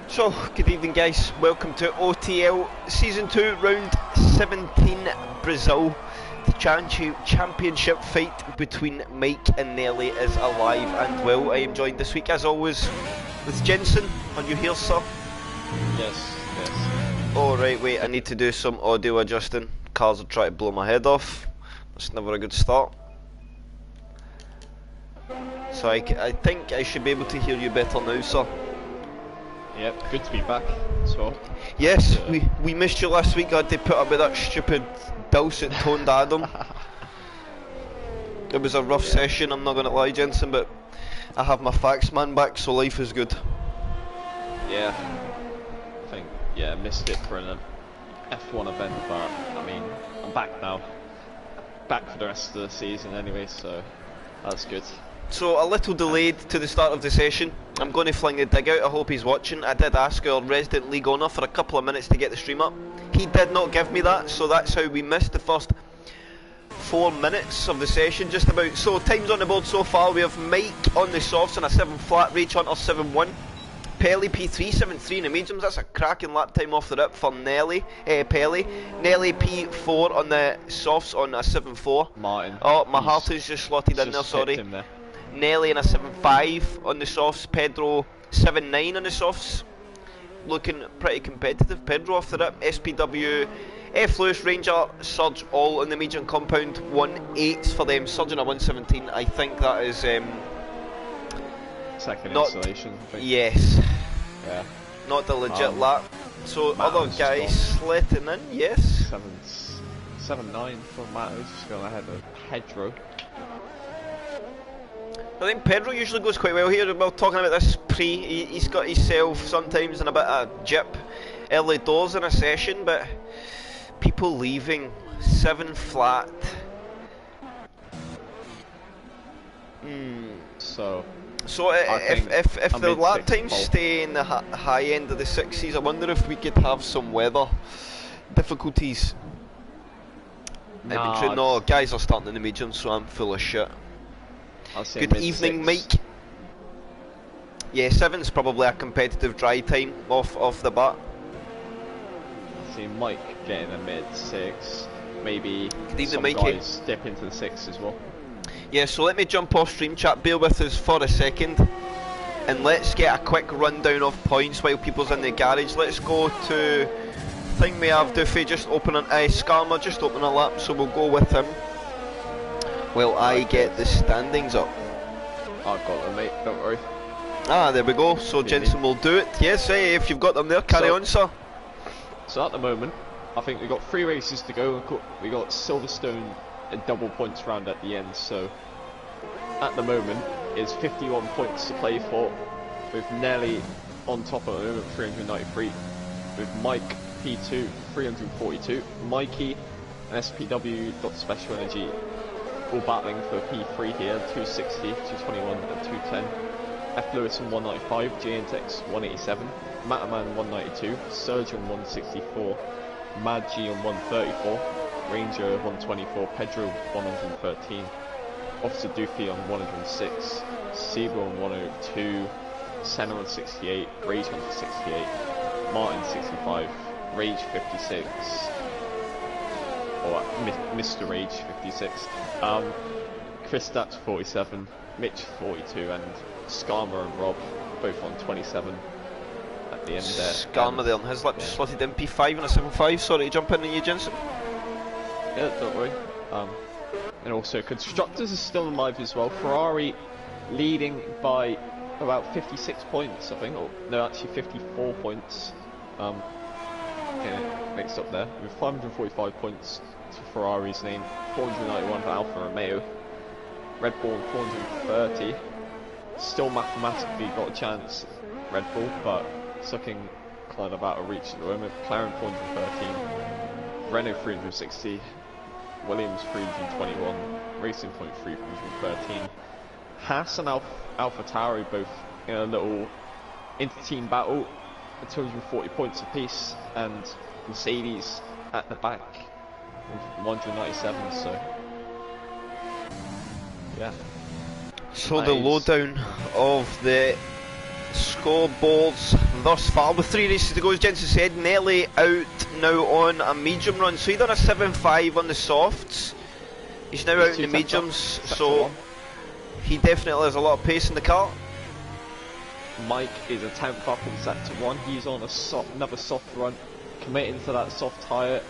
So, good evening guys, welcome to OTL Season 2, Round 17, Brazil. The championship fight between Mike and Nelly is alive and well. I am joined this week, as always, with Jensen. Are you here, sir? Yes. Oh right, wait, I need to do some audio adjusting. Cars are trying to blow my head off. That's never a good start. So I think I should be able to hear you better now, sir. Yep, good to be back as well. Yes, we missed you last week. I had to put up with that stupid dulcet toned Adam. It was a rough session, I'm not going to lie, Jensen, but I have my fax man back, so life is good. Yeah, I think, I missed it for an F1 event, but I mean, I'm back now. Back for the rest of the season anyway, so that's good. So a little delayed to the start of the session. I'm going to fling the dig out, I hope he's watching. I did ask our resident league owner for a couple of minutes to get the stream up. He did not give me that, so that's how we missed the first 4 minutes of the session, just about. So times on the board so far, we have Mike on the softs on a 7 flat, Rage Hunter 7-1. Pelly P3, 7-3 in the mediums. That's a cracking lap time off the rip for Pelly. Nelly P4 on the softs on a 7-4. Martin. Oh, my heart is just slotted in there, sorry. Nelly in a 7-5 on the softs. Pedro 7-9 on the softs. Looking pretty competitive. Pedro off the rip. SPW, F Lewis, Ranger, Surge all on the medium compound. 1-8 for them. Surge in a 1-17. I think that is second not installation, I think. Yes. Yeah. Not the legit lap. So other guys slitting in, yes. 7-9 for Mattos, just going ahead of Pedro. I think Pedro usually goes quite well here. We're talking about this he's got himself sometimes in a bit of jip early doors in a session, but people leaving 7 flat. So if the lap times stay in the high end of the 60s, I wonder if we could have some weather difficulties. No, guys are starting in the mediums, so I'm full of shit. Good evening, Mike. Yeah, 7's probably a competitive dry time off the bat. I see Mike getting a mid-6, maybe some Mikey. guys dip into the 6 as well. Yeah, so let me jump off stream chat, bear with us for a second, and let's get a quick rundown of points while people's in the garage. Let's go to thing we have Doofy just opening, Skarma just opening a lap, so we'll go with him. Well, I get the standings up. I've got them, mate, don't worry. Ah, there we go. So Jensen will do it. Yes, if you've got them there, carry on, sir. So at the moment, I think we've got 3 races to go. We got Silverstone and double points round at the end. So at the moment, it's 51 points to play for, with Nelly on top at the moment, 393. With Mike P2, 342. Mikey and SPW Special Energy all battling for P3 here, 260, 221 and 210. F Lewis on 195, JNTX 187, Mataman 192, Surge on 164, Mad G on 134, Ranger 124, Pedro 113, Officer Doofy on 106, Seba on 102, Senna on 68, Rage Hunter 68, Martin 65, Rage 56, or Mr. Rage 56, Chris Stats 47, Mitch 42, and Skarma and Rob both on 27 at the end there. Skarma there on his lap just slotted in P5 and a 7.5. Sorry to jump in on you, Jensen. Yeah, don't worry. And also Constructors is still alive as well. Ferrari leading by about 56 points, I think. Or no, actually 54 points. Mixed up there. With 545 points to Ferrari's name, 491 for Alfa Romeo, Red Bull 430. Still mathematically got a chance, Red Bull, but it's looking kind of out of reach at the moment. McLaren 413, Renault 360, Williams 321, Racing Point 313. Haas and Alpha Tauri both in a little inter-team battle at 240 points apiece, and Mercedes at the back with 197, so Yeah. So the lowdown of the scoreboards thus far, with 3 races to go, as Jensen said. Nelly out now on a medium run, so he done a 7.5 on the softs. He's now out in the mediums, so he definitely has a lot of pace in the car. Mike is a 10th up in sector 1. He's on another soft run, committing to that soft tyre.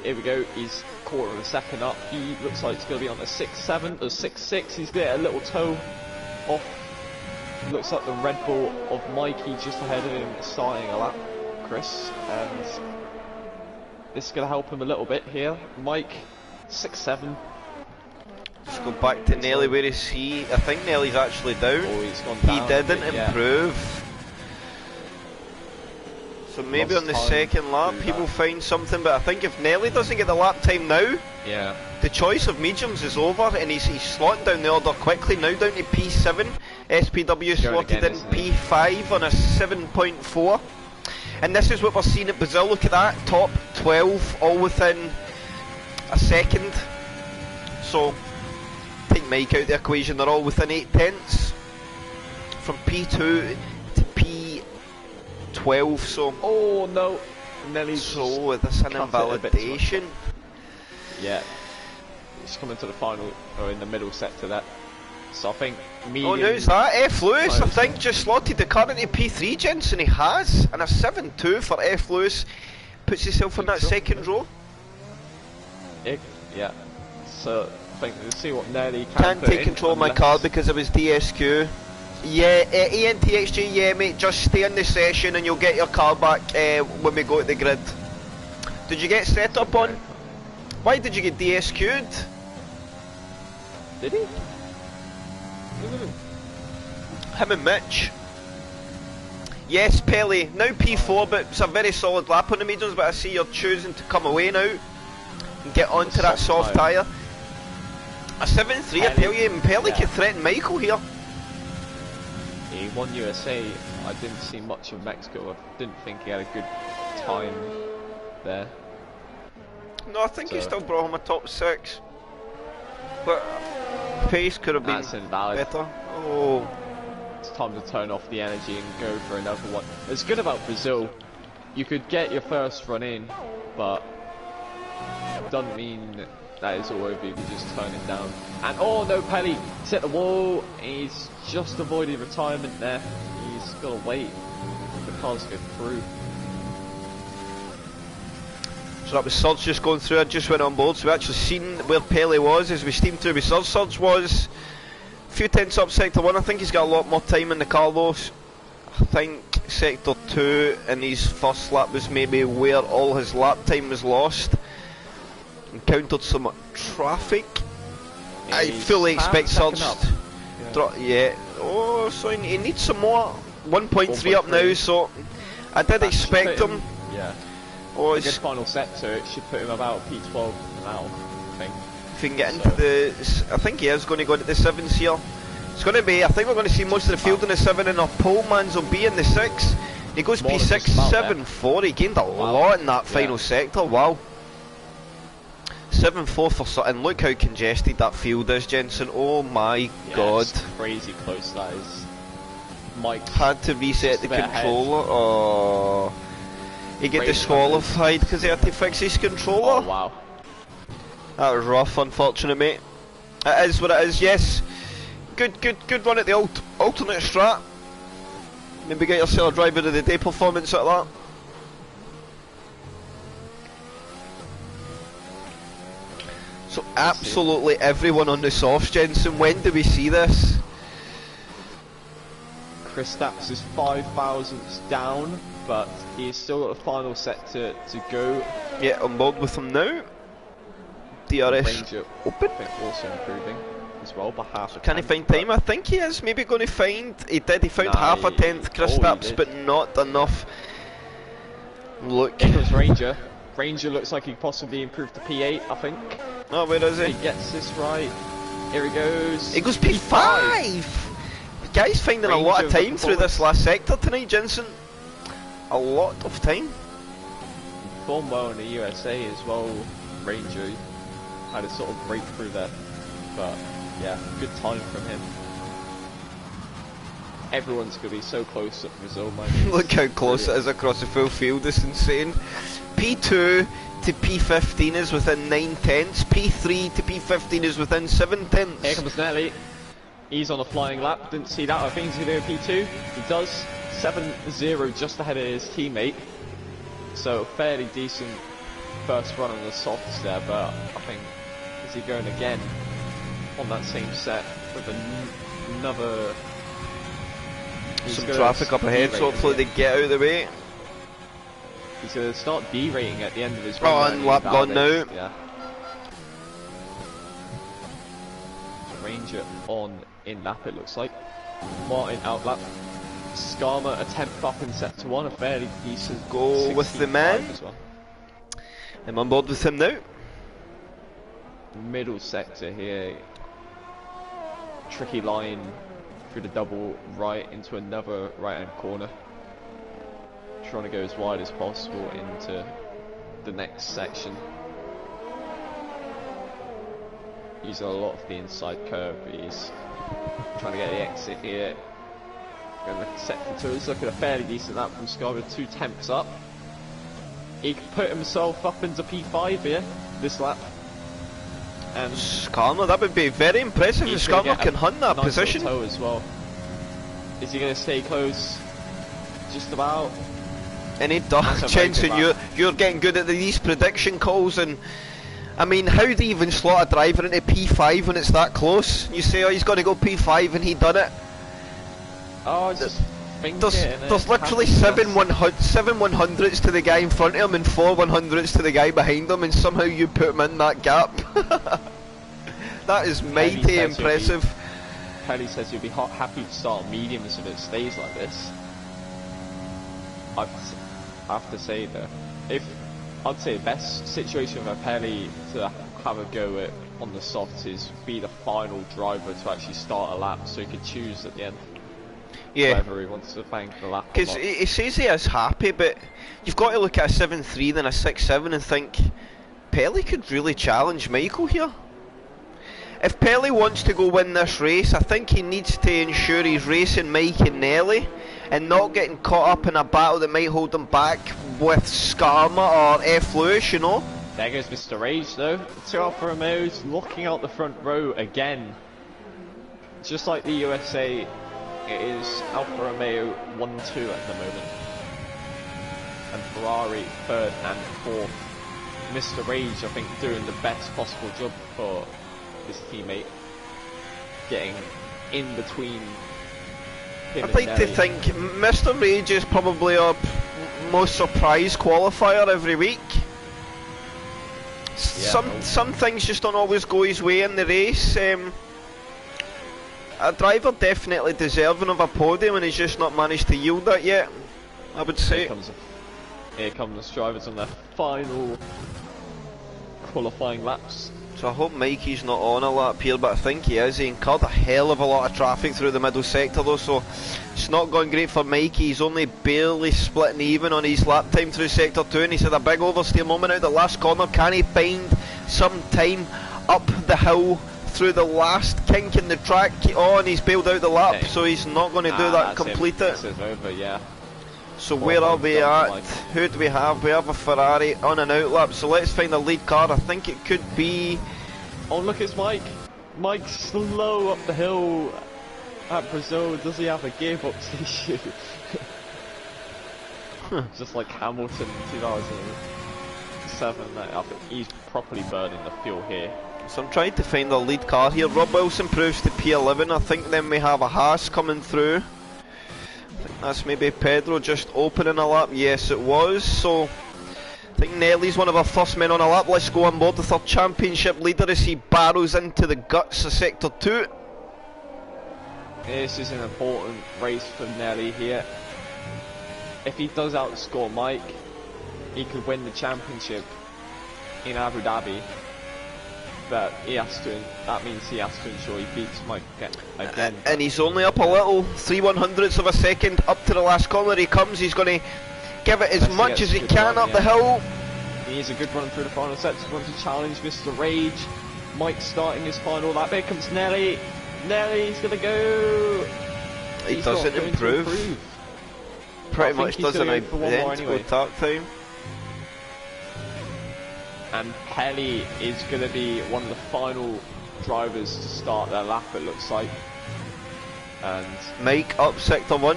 Here we go, he's quarter of a second up. He looks like he's going to be on the 6.7 or 6.6. He's got a little toe off. Looks like the Red Bull of Mikey just ahead of him, starting a lap, Chris. And this is going to help him a little bit here. Mike, 6.7. Let's go back to Nelly. Where is he? I think Nelly's actually down. Oh, he's gone down. He didn't improve. So maybe on the second lap he will find something, but I think if Nelly doesn't get the lap time now, the choice of mediums is over, and he's slotting down the order quickly now, down to P7. SPW slotted in P5 on a 7.4, and this is what we're seeing at Brazil. Look at that, top 12 all within a second. So take Mike out the equation, they're all within 8 tenths from P2 to P12. So oh no, Nelly's so that's an invalidation. Yeah, he's coming to the final, or in the middle sector there. So I think medium. Oh no, is that F. Lewis? I think just slotted the car into P3, Jensen. He has, and a 7.2 for F. Lewis puts himself in that second row. Yeah. So I think we'll see what Nelly can't take control of my car because it was DSQ. Yeah, ENTXG, yeah mate, just stay in the session and you'll get your car back when we go to the grid. Did you get set up on? Why did you get DSQ'd? Did he? Him and Mitch. Yes, Pelly, now P4, but it's a very solid lap on the mediums, but I see you're choosing to come away now and get onto that soft tyre. A 7.3, I tell you, and Pelly could threaten Michael here. He won USA. I didn't see much of Mexico. I didn't think he had a good time there. No, I think he still brought home a top 6. But pace could have been better. Oh. It's time to turn off the energy and go for another one. It's good about Brazil. You could get your first run in, but it doesn't mean that is all over if you just turn it down. And oh no, Pelly, he's hit the wall. He's just avoided retirement there. He's got to wait for the cars to go through. So that was Surge just going through. I just went on board, so we actually seen where Pelly was as we steamed through with Surge. Surge was a few tenths up sector 1. I think he's got a lot more time in the car though. I think sector 2 in his first lap was maybe where all his lap time was lost. Encountered some traffic. I fully expect Surge. Yeah. Oh, so he needs some more. 1.3 up now, so I did expect him. Yeah. Oh, a good final sector. It should put him about P12 now, I think. If he can get into the, I think he is going to go into the 7s here. It's going to be, I think we're going to see most of the field in the 7, and our pole mans will be in the 6. He goes P6, 7.4. He gained a lot in that final sector. Wow. 7.4 for Sutton. Look how congested that field is, Jensen. Oh my god. It's crazy close that is. Mike had to reset the controller. Oh. He get disqualified because he had to fix his controller. Oh wow. That was rough, unfortunate mate. It is what it is, yes. Good run at the alternate strat. Maybe get yourself a driver of the day performance at that. So absolutely everyone on the softs, Jensen. When do we see this? Chris Stapps is 5 thousandths down, but he's still got a final sector to go. Yeah, on board with him now. DRS Ranger open. I think also improving as well by half a Can he find time? I think he is maybe going to find. He did. He found half a tenth, Chris Stapps, but not enough. Look. Here comes Ranger. Ranger looks like he possibly improved to P8, I think. Oh, where is he? He gets this right. Here he goes. He goes P5. The guy's finding Ranger a lot of time through this last sector tonight, Jensen. A lot of time. Performed well in the USA as well. Ranger had a sort of breakthrough there, but Yeah, good time from him. Everyone's going to be so close at Brazil, man. Look how close it is across the full field, it's insane. P2 to P15 is within 9 tenths, P3 to P15 is within 7 tenths. Here comes Nelly. He's on a flying lap, didn't see that. I think he's going to do P2. He does. 7-0 just ahead of his teammate. So fairly decent first run on the softs there, but I think, is he going again on that same set with another... Some traffic up ahead, so hopefully they get out of the way. He's going to start derating at the end of his run. Oh, and lap gone now. Yeah. Ranger on in lap, it looks like. Martin out lap. Skarma a 10th up in sector 1, a fairly decent go with the man. As well. I'm on board with him now. Middle sector here. Tricky line through the double right into another right hand corner. Trying to go as wide as possible into the next section. Using a lot of the inside curve. He's trying to get the exit here. Going to sector 2. He's looking at a fairly decent lap from Sky with 2 temps up. He can put himself up into P5 here, this lap. And Skarma, that would be very impressive if Skarma can hunt that nice position. Toe as well. Is he going to stay close? Just about. Any dark chance, and you're getting good at these prediction calls, and I mean, how do you even slot a driver into P5 when it's that close? You say, oh, he's going to go P5 and he done it. Oh, I just think there's literally 7 100s to the guy in front of him and 4 100s to the guy behind him, and somehow you put him in that gap. That is mighty impressive. Kelly says you'll be happy to start mediums if it stays like this. I have to say that I'd say the best situation for Pelly to have a go at on the softs is be the final driver to actually start a lap, so he could choose at the end. Yeah. Whether he wants to bank the lap. Because he says he is happy, but you've got to look at a 7-3 then a 6-7 and think Pelly could really challenge Michael here. If Pelly wants to go win this race, I think he needs to ensure he's racing Mike and Nelly and not getting caught up in a battle that might hold him back with Skarma or F. Lewis, you know. There goes Mr. Rage though. 2 Alfa Romeos looking out the front row again. Just like the USA, it is Alfa Romeo 1-2 at the moment. And Ferrari 3rd and 4th. Mr. Rage, I think, doing the best possible job for his teammate. Getting in between him I'd like to think Mr. Rage is probably our most surprise qualifier every week. Some things just don't always go his way in the race. A driver definitely deserving of a podium, and he's just not managed to yield that yet, I would say. Here comes drivers on their final qualifying laps. So I hope Mikey's not on a lap here, but I think he is. He incurred a hell of a lot of traffic through the middle sector though, so it's not going great for Mikey. He's only barely splitting even on his lap time through sector 2, and he's had a big oversteer moment out the last corner. Can he find some time up the hill through the last kink in the track? Oh, and he's bailed out the lap, so he's not going to do that, complete it. It's over, yeah. So where are we at? Who do we have? We have a Ferrari on an out lap, so let's find a lead car. I think it could be... Oh look, it's Mike. Mike's slow up the hill at Brazil. Does he have a gearbox issue? Just like Hamilton in 2007, I think he's properly burning the fuel here. So I'm trying to find a lead car here. Rob Wilson proves to P11. I think then we have a Haas coming through. I think that's maybe Pedro just opening a lap. Yes, it was. So I think Nelly's one of our first men on a lap. Let's go on board with our championship leader as he barrels into the guts of sector 2. This is an important race for Nelly here. If he does outscore Mike, he could win the championship in Abu Dhabi. But that means he has to ensure he beats Mike again. And he's only up a little, 3 100ths of a second up to the last corner. He comes, he's going to give it as much as he can up the hill. He needs a good run through the final sector. He's going to challenge Mr. Rage. Mike starting his final lap. Here comes Nelly. Nelly's gonna go. He He's doesn't not going to improve. Pretty much doesn't anyway. talk time. And Pelly is going to be one of the final drivers to start their lap, it looks like. And Mike up sector 1.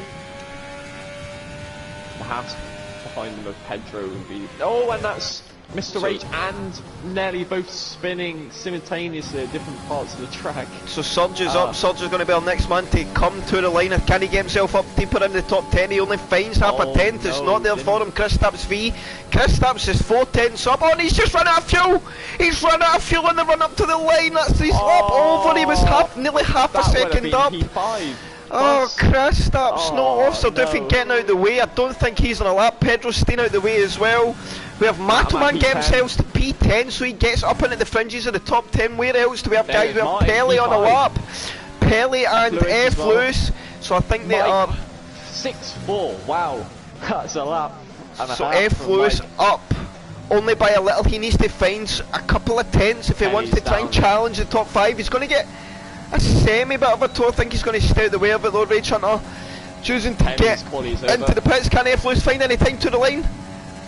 the house behind them of Pedro will be... Oh, and that's Mr. H and Nelly both spinning simultaneously at different parts of the track. So Surge is up. Surge is going to be our next man to come to the line. Can he get himself up deeper in the top 10? He only finds half a tenth. It's not there for him. Kristaps V. Kristaps is 4/10 up. Oh, and he's just run out of fuel. He's run out of fuel in the run up to the line. That's his up over. He was nearly half a second up. Oh, Kristaps, no officer Duffy getting out of the way. I don't think he's on a lap. Pedro's staying out of the way as well. We have Matoman get himself to P10, so he gets up into the fringes of the top 10. Where else do we have guys? We have Pelly on a lap. Pelly and F. Lewis. So I think they are 6-4. Wow, that's a lap. So F. Lewis up only by a little. He needs to find a couple of tenths if he wants to try and challenge the top 5. He's going to get a semi bit of a toe. I think he's going to stay out the way of it though. Rage Hunter choosing to get into the pits. Can F. Lewis find any time to the line?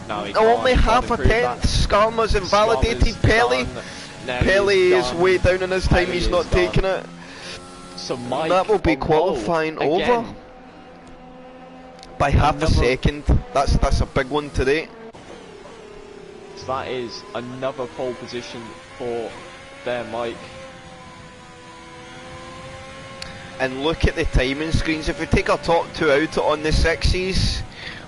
No, only half a tenth. Skarma's invalidated. Pelly is way down in his time. He's not taking it. So Mike that will be qualifying over by half a second. That's a big one today. So that is another pole position for their Mike. And look at the timing screens. If we take our top 2 out on the 6s,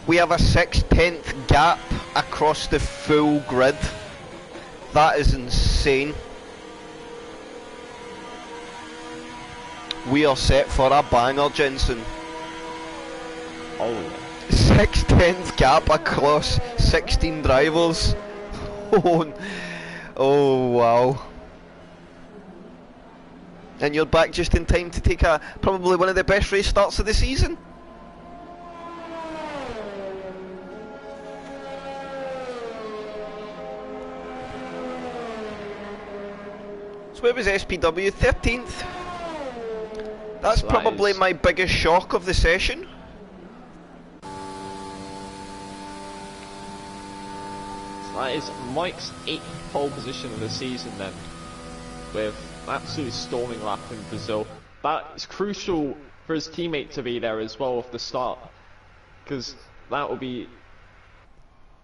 we have a 6/10 gap across the full grid. That is insane. We are set for a banger, Jensen. Oh. 6/10 gap across 16 drivers. Oh wow. And you're back just in time to take probably one of the best race starts of the season. So where was SPW? 13th. That's probably my biggest shock of the session. That is Mike's 8th pole position of the season then, with absolutely storming lap in Brazil. That is crucial for his teammate to be there as well off the start, because that will be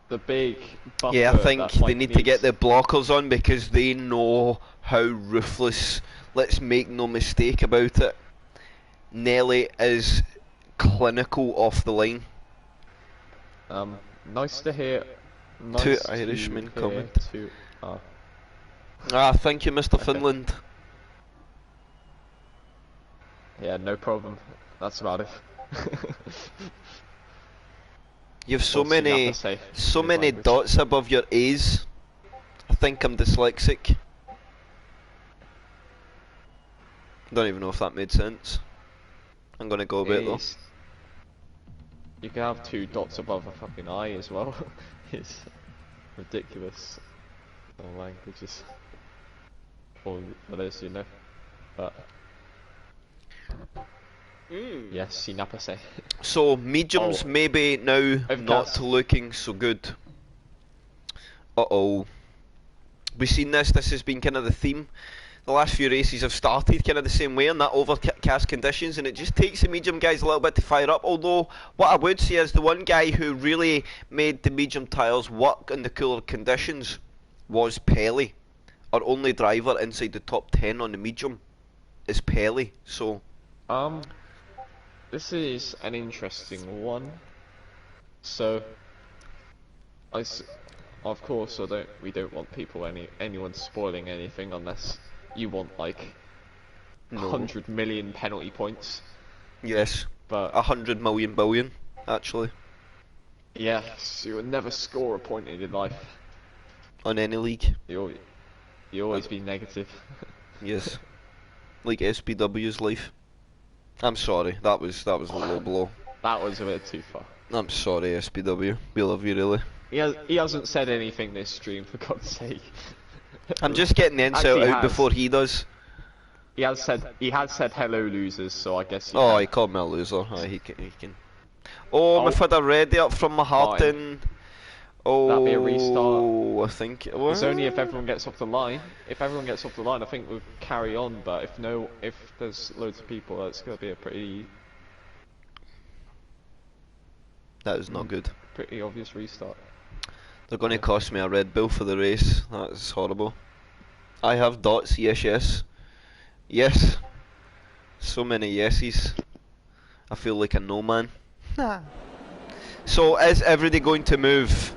the big buffer. Yeah, I think they need to get their blockers on because they know how ruthless, let's make no mistake about it, Nelly is clinical off the line. Nice to hear. Two Irishmen comment. Thank you, Mr. Finland. Yeah, no problem. That's about it. You have so many dots above your A's. I think I'm dyslexic. Don't even know if that made sense. I'm gonna go a bit though. You can have 2 dots above a fucking I as well. It's ridiculous. Oh, languages. For those you know. But yes, Sinapase. So mediums maybe now not looking so good. We've seen this has been kind of the theme. The last few races have started kind of the same way in that overcast conditions, and it just takes the medium guys a little bit to fire up. Although what I would say is the one guy who really made the medium tyres work in the cooler conditions was Pelly. Our only driver inside the top 10 on the medium is Pelly. So this is an interesting one. So of course we don't want anyone spoiling anything unless you want like 100 million penalty points. Yes, but 100 million billion actually. Yes, you will never score a point in your life on any league. You always be negative. Yes, like SPW's life. I'm sorry, that was a low blow. That was a bit too far. I'm sorry, SPW. We love you really. He hasn't said anything this stream, for God's sake. I'm just getting the insult Actually out before he does. He has said hello, losers. So I guess. You Oh, can. he called me a loser. He can. Oh, Oh. I've had a ready up from my heart Fine. in. Oh, That'd be a restart. I think It's only if everyone gets off the line. If everyone gets off the line, I think we'll carry on. But if there's loads of people, that's gonna be a that is not good. pretty obvious restart. They're going to cost me a Red Bull for the race. That's horrible. I have dots. Yes, yes, yes. So many yeses. I feel like a no man. So is everybody going to move?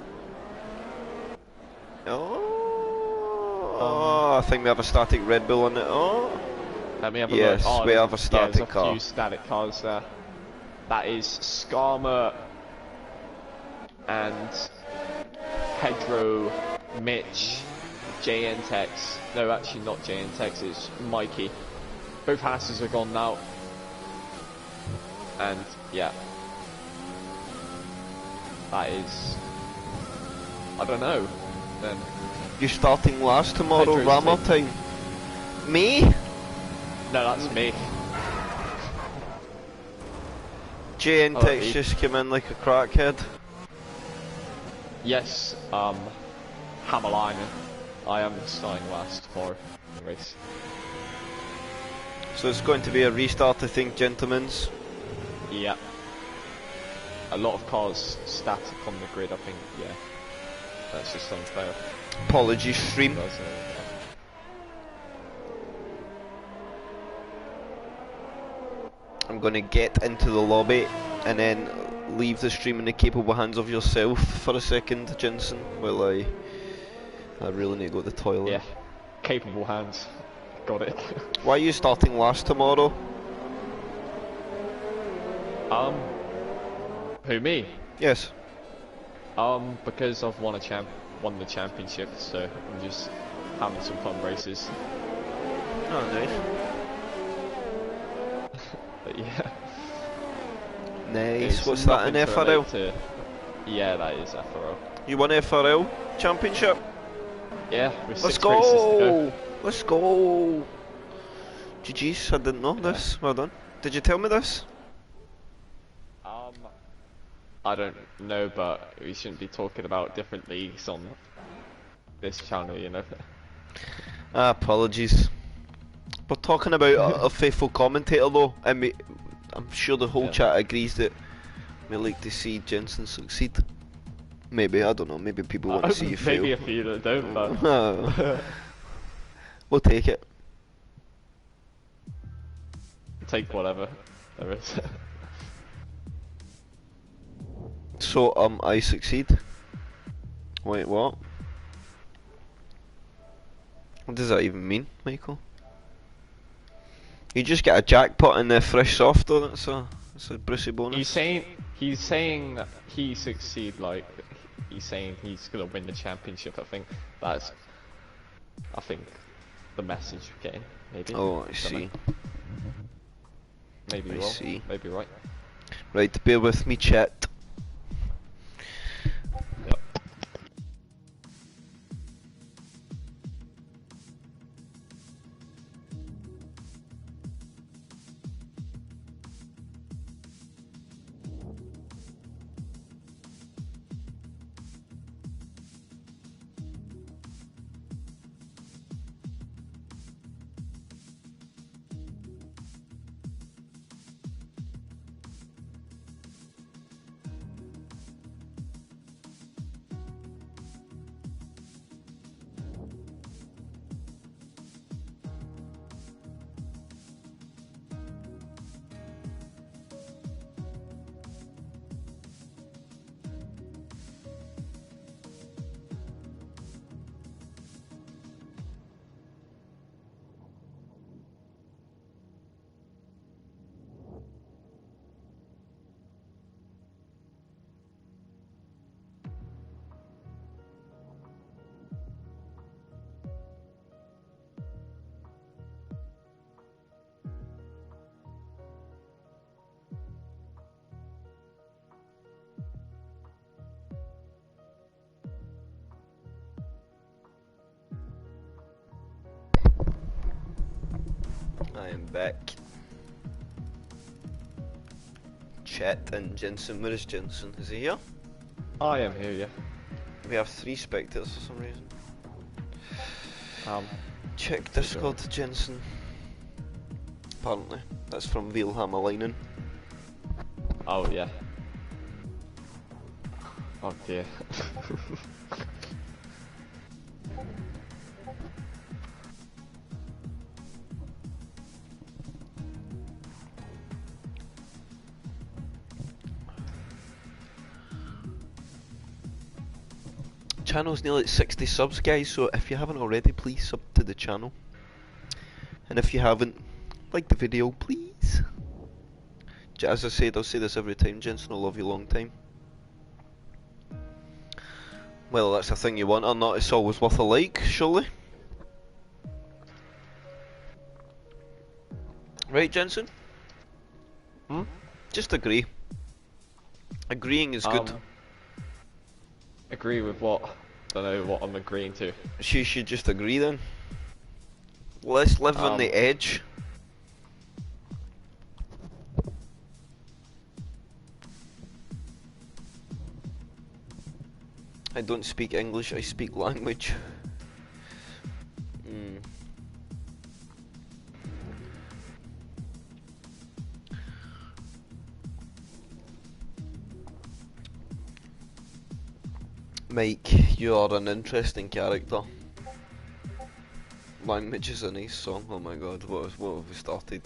Oh, I think we have a static Red Bull on it. Oh, Let me have a yes, look. Oh, we have a static there's car. a few static cars there. That is Skarma and Pedro, Mitch, JNTEX. No, actually not JNTEX, it's Mikey. Both Hasses are gone now. And yeah. That is... I don't know. Then You're starting last tomorrow, Pedro's Rammer taking- time. Me? No, that's me. Jane Oh, Tex he- just came in like a crackhead. Yes, Hammerlinen. I am starting last for the race. So it's going to be a restart, I think, gentlemen's. Yeah. A lot of cars static on the grid, I think, yeah. That's just unfair. Apologies, stream. But, I'm going to get into the lobby and then leave the stream in the capable hands of yourself for a second, Jensen, while I really need to go to the toilet. yeah. Capable hands. Got it. Why are you starting last tomorrow? Who, me? Yes. Because I've won the championship, so I'm just having some fun races. Oh, nice. But yeah. Nice. It's What's that in nothing to FRL? relate to- Yeah, that is FRL. You won FRL championship? Yeah, with Let's 6 races to go. go! Let's go! GG's, I didn't know this. Well done. Did you tell me this? I don't know, but we shouldn't be talking about different leagues on this channel, you know. Apologies. We're talking about a faithful commentator though, and I'm sure the whole chat agrees that we like to see Jensen succeed. Maybe, I don't know, maybe people want to see you fail. Maybe a few that don't, but we'll take it. take whatever there is. So, I succeed. Wait, what? What does that even mean, Michael? You just get a jackpot in the fresh soft though, that's a Brucey bonus. he's saying that he succeed, like he's saying he's gonna win the championship. I think the message we're getting, maybe. Oh, I Don't see. know. Maybe I wrong. see. Maybe right. Right, bear with me, chat. Yep. I am back. Chet and Jensen. Where is Jensen? Is he here? I am here, yeah. We have 3 spectators for some reason. Um, Check Discord, Jensen. Apparently, that's from Vilhamalainen. oh yeah. Oh dear. Channel's nearly at 60 subs, guys, so if you haven't already, please sub to the channel. And if you haven't, like the video, please. As I said, I'll say this every time, Jensen, I'll love you long time. Whether that's a thing you want or not, it's always worth a like, surely. Right, Jensen? Hmm? Just agree. Agreeing is good. Agree with what? Don't know what I'm agreeing to. You should just agree then. Let's live on the edge. I don't speak English, I speak language. Mike, you are an interesting character. Language is a nice song, oh my god, what have we started?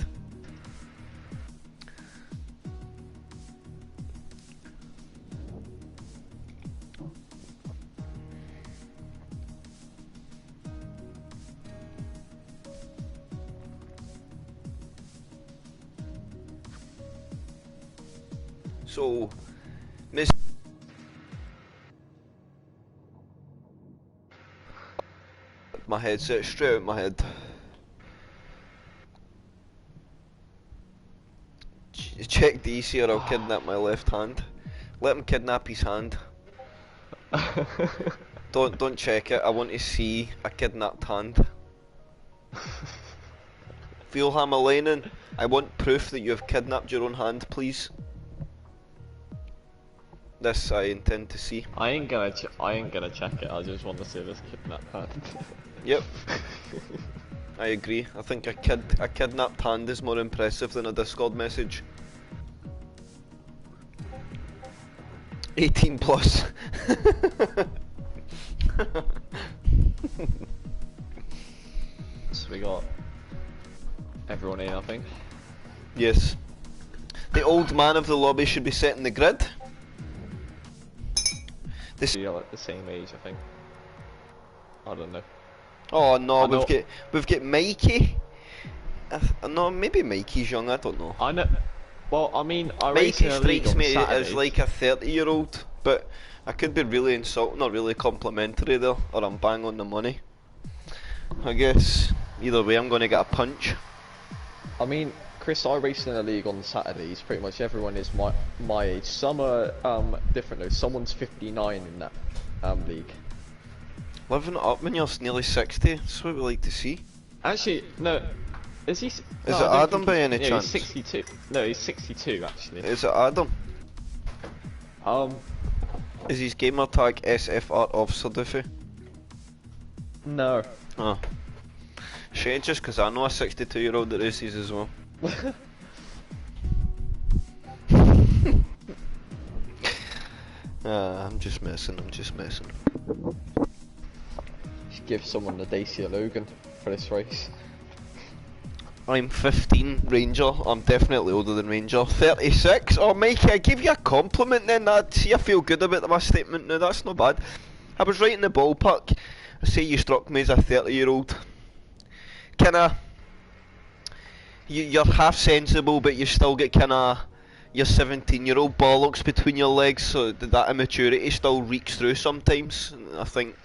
So, Miss... My headset straight out my head. Check DC or I'll kidnap my left hand. Let him kidnap his hand. Don't check it, I want to see a kidnapped hand. Vilhamalainen, I want proof that you have kidnapped your own hand, please. This I intend to see. I ain't gonna check it. I just want to see this kidnapped hand. Yep. I agree. I think a kidnapped hand is more impressive than a Discord message. 18 plus. So we got everyone in, I think. Yes. The old man of the lobby should be setting the grid. They're like the same age, I think. I don't know. Oh no, we've got Mikey. No, maybe Mikey's young. I don't know. I know. Well, I mean, I race in Mikey a league strikes on me Saturdays. as like a 30-year-old, but I could be really insulting or really complimentary there, or I'm bang on the money. I guess either way, I'm gonna get a punch. I mean, Chris, I race in a league on Saturdays. Pretty much everyone is my age. Some are different though. Someone's 59 in that league. Living it up when you're nearly 60, that's what we like to see. Actually, no. Is he? Is it Adam by any chance? He's 62. No, he's 62 actually. Is it Adam? Is his gamer tag SFR Officer Diffie? No. Oh. Shit, just because I know a 62-year-old that races as well. I'm just messing. Should give someone the Dacia Logan for this race. I'm 15, Ranger. I'm definitely older than Ranger. 36? Oh, Mikey, I give you a compliment then. See, I feel good about my statement now. That's not bad. I was right in the ballpark. I say you struck me as a 30-year-old. Kinda... You're half sensible, but you still get kinda... Your 17-year-old bollocks between your legs, so that immaturity still reeks through sometimes. And I think...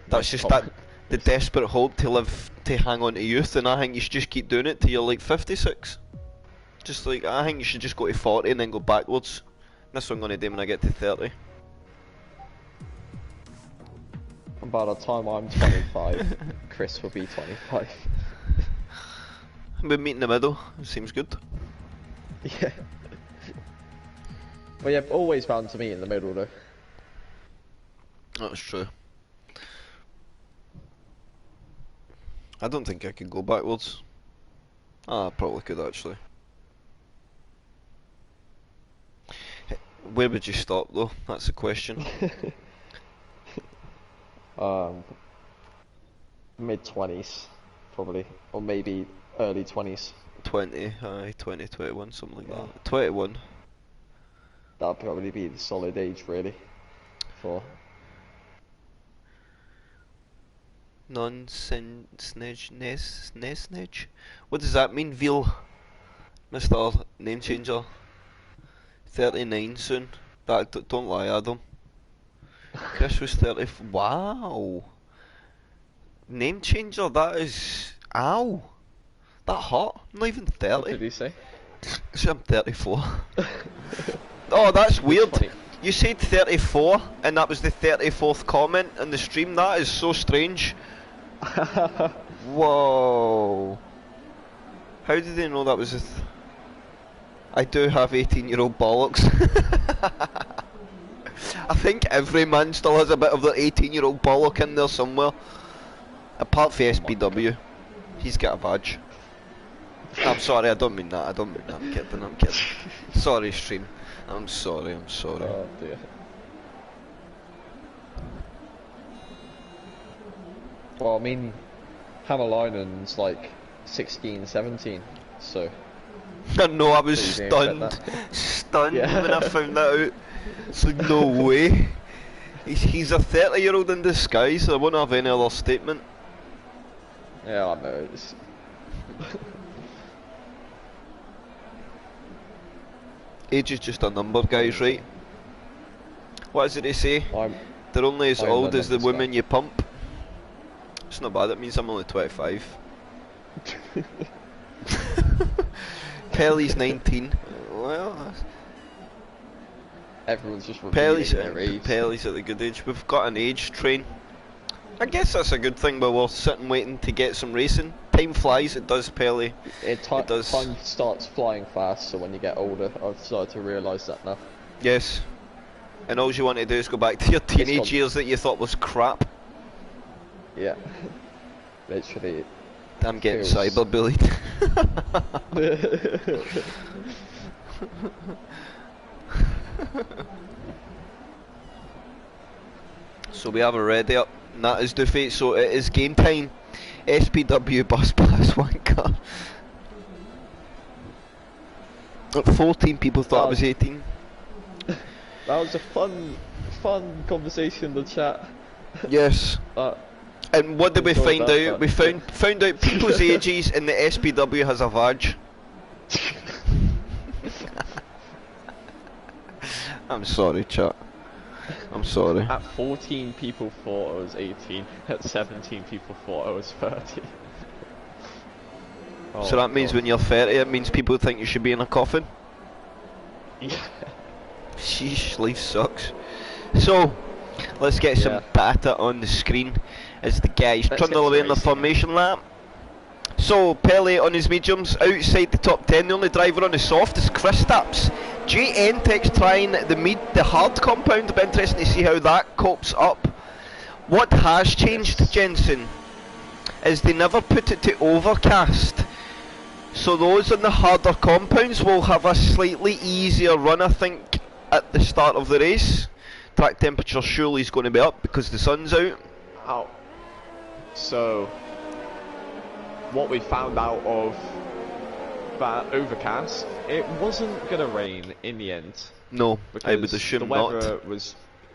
That's just that... The desperate hope to hang on to youth, and I think you should just keep doing it till you're like 56. Just like, I think you should just go to 40 and then go backwards. That's what I'm gonna do when I get to 30. By the time I'm 25, Chris will be 25. We meet in the middle. Seems good. Yeah. Well, yeah, always bound to meet in the middle though. That's true. I don't think I could go backwards. Ah, I probably could actually. Where would you stop though? That's the question. Mid-20s, probably, or maybe early 20s. 20, aye, 20, 21, something like that. 21. That'd probably be the solid age, really, for. Non-snitch. What does that mean, Veal? Mr. Name Changer. 39 soon. Don't lie, Adam. Chris was 30. Wow. Name Changer, that is. Ow. That hot. I'm not even 30. What did he say? So I'm 34. Oh, that's weird. Funny. You said 34, and that was the 34th comment on the stream. That is so strange. Whoa. How did they know that was I do have 18-year-old bollocks. I think every man still has a bit of their 18-year-old bollock in there somewhere. Apart from SPW. He's got a badge. I'm sorry, I don't mean that. I'm kidding. Sorry, stream. I'm sorry. Oh dear. Well, I mean, Hammerlinen's like 16, 17, so. No, I was So you stunned. Stunned Yeah. when I found that out. It's like, no way. He's a 30-year-old in disguise. I won't have any other statement. Yeah, I know. It's... Age is just a number, guys, right? What is it they say? I'm They're only as I'm old the as the numbers guy. women you pump. It's not bad, it means I'm only 25. Pelly's 19. Well, Everyone's just Pelly's revealing their age. at the good age. We've got an age train. I guess that's a good thing, but we're sitting waiting to get some racing. Time flies, it does, Pelly. It does. Time starts flying fast, so when you get older, I've started to realise that now. Yes. And all you want to do is go back to your teenage gone. years that you thought was crap. Yeah. Literally. I'm getting Feels- cyberbullied. So we have a ready up, and that is Doofy, so it is game time. SPW bus pass 1 car. 14 people thought it was 18. That was a fun conversation in the chat. Yes. And what did we Enjoyed find that, out? We found out people's ages and the SPW has a badge. I'm sorry, chat. I'm sorry. At 14 people thought I was 18, at 17 people thought I was 30. Oh So that means God. when you're 30, it means people think you should be in a coffin. Yeah. Sheesh, life sucks. So, let's get some Yeah. data on the screen as the guys Let's trundle get away in the racing. formation lap. So, Pele on his mediums, outside the top 10, the only driver on the soft is Chris Taps. JNTEX trying the hard compound, but interesting to see how that copes up. What has changed, Jensen, is they never put it to overcast. So those on the harder compounds will have a slightly easier run, I think, at the start of the race. Track temperature surely is going to be up because the sun's out. Ow. So, what we found out of that overcast, it wasn't gonna rain in the end. No, I would Because assume the not.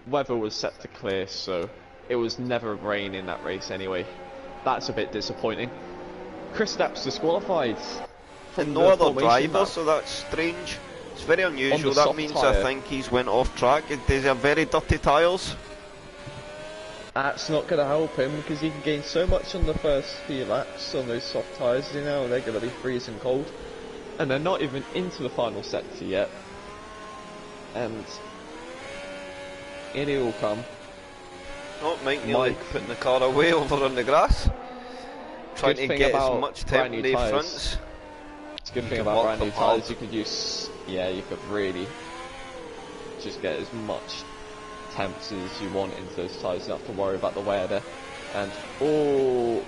weather was set to clear, so it was never rain in that race anyway. That's a bit disappointing. Chris Stapps disqualified. And the no other formation driver, map. so that's strange. It's very unusual. the That soft means tyre. I think he's went off track. These are very dirty tyres. That's not going to help him because he can gain so much on the first few laps on those soft tyres, you know, they're going to be freezing cold. And they're not even into the final sector yet. And in it will come. Oh, Mike nearly Mike. putting the car away over on the grass. Trying Good to thing get as about much brand temp new in the tyres. fronts. It's a good thing can about walk brand new them hard. tyres, you could use, yeah, you could really just get as much temps as you want into those tyres, you don't have to worry about the wear there. And, oh,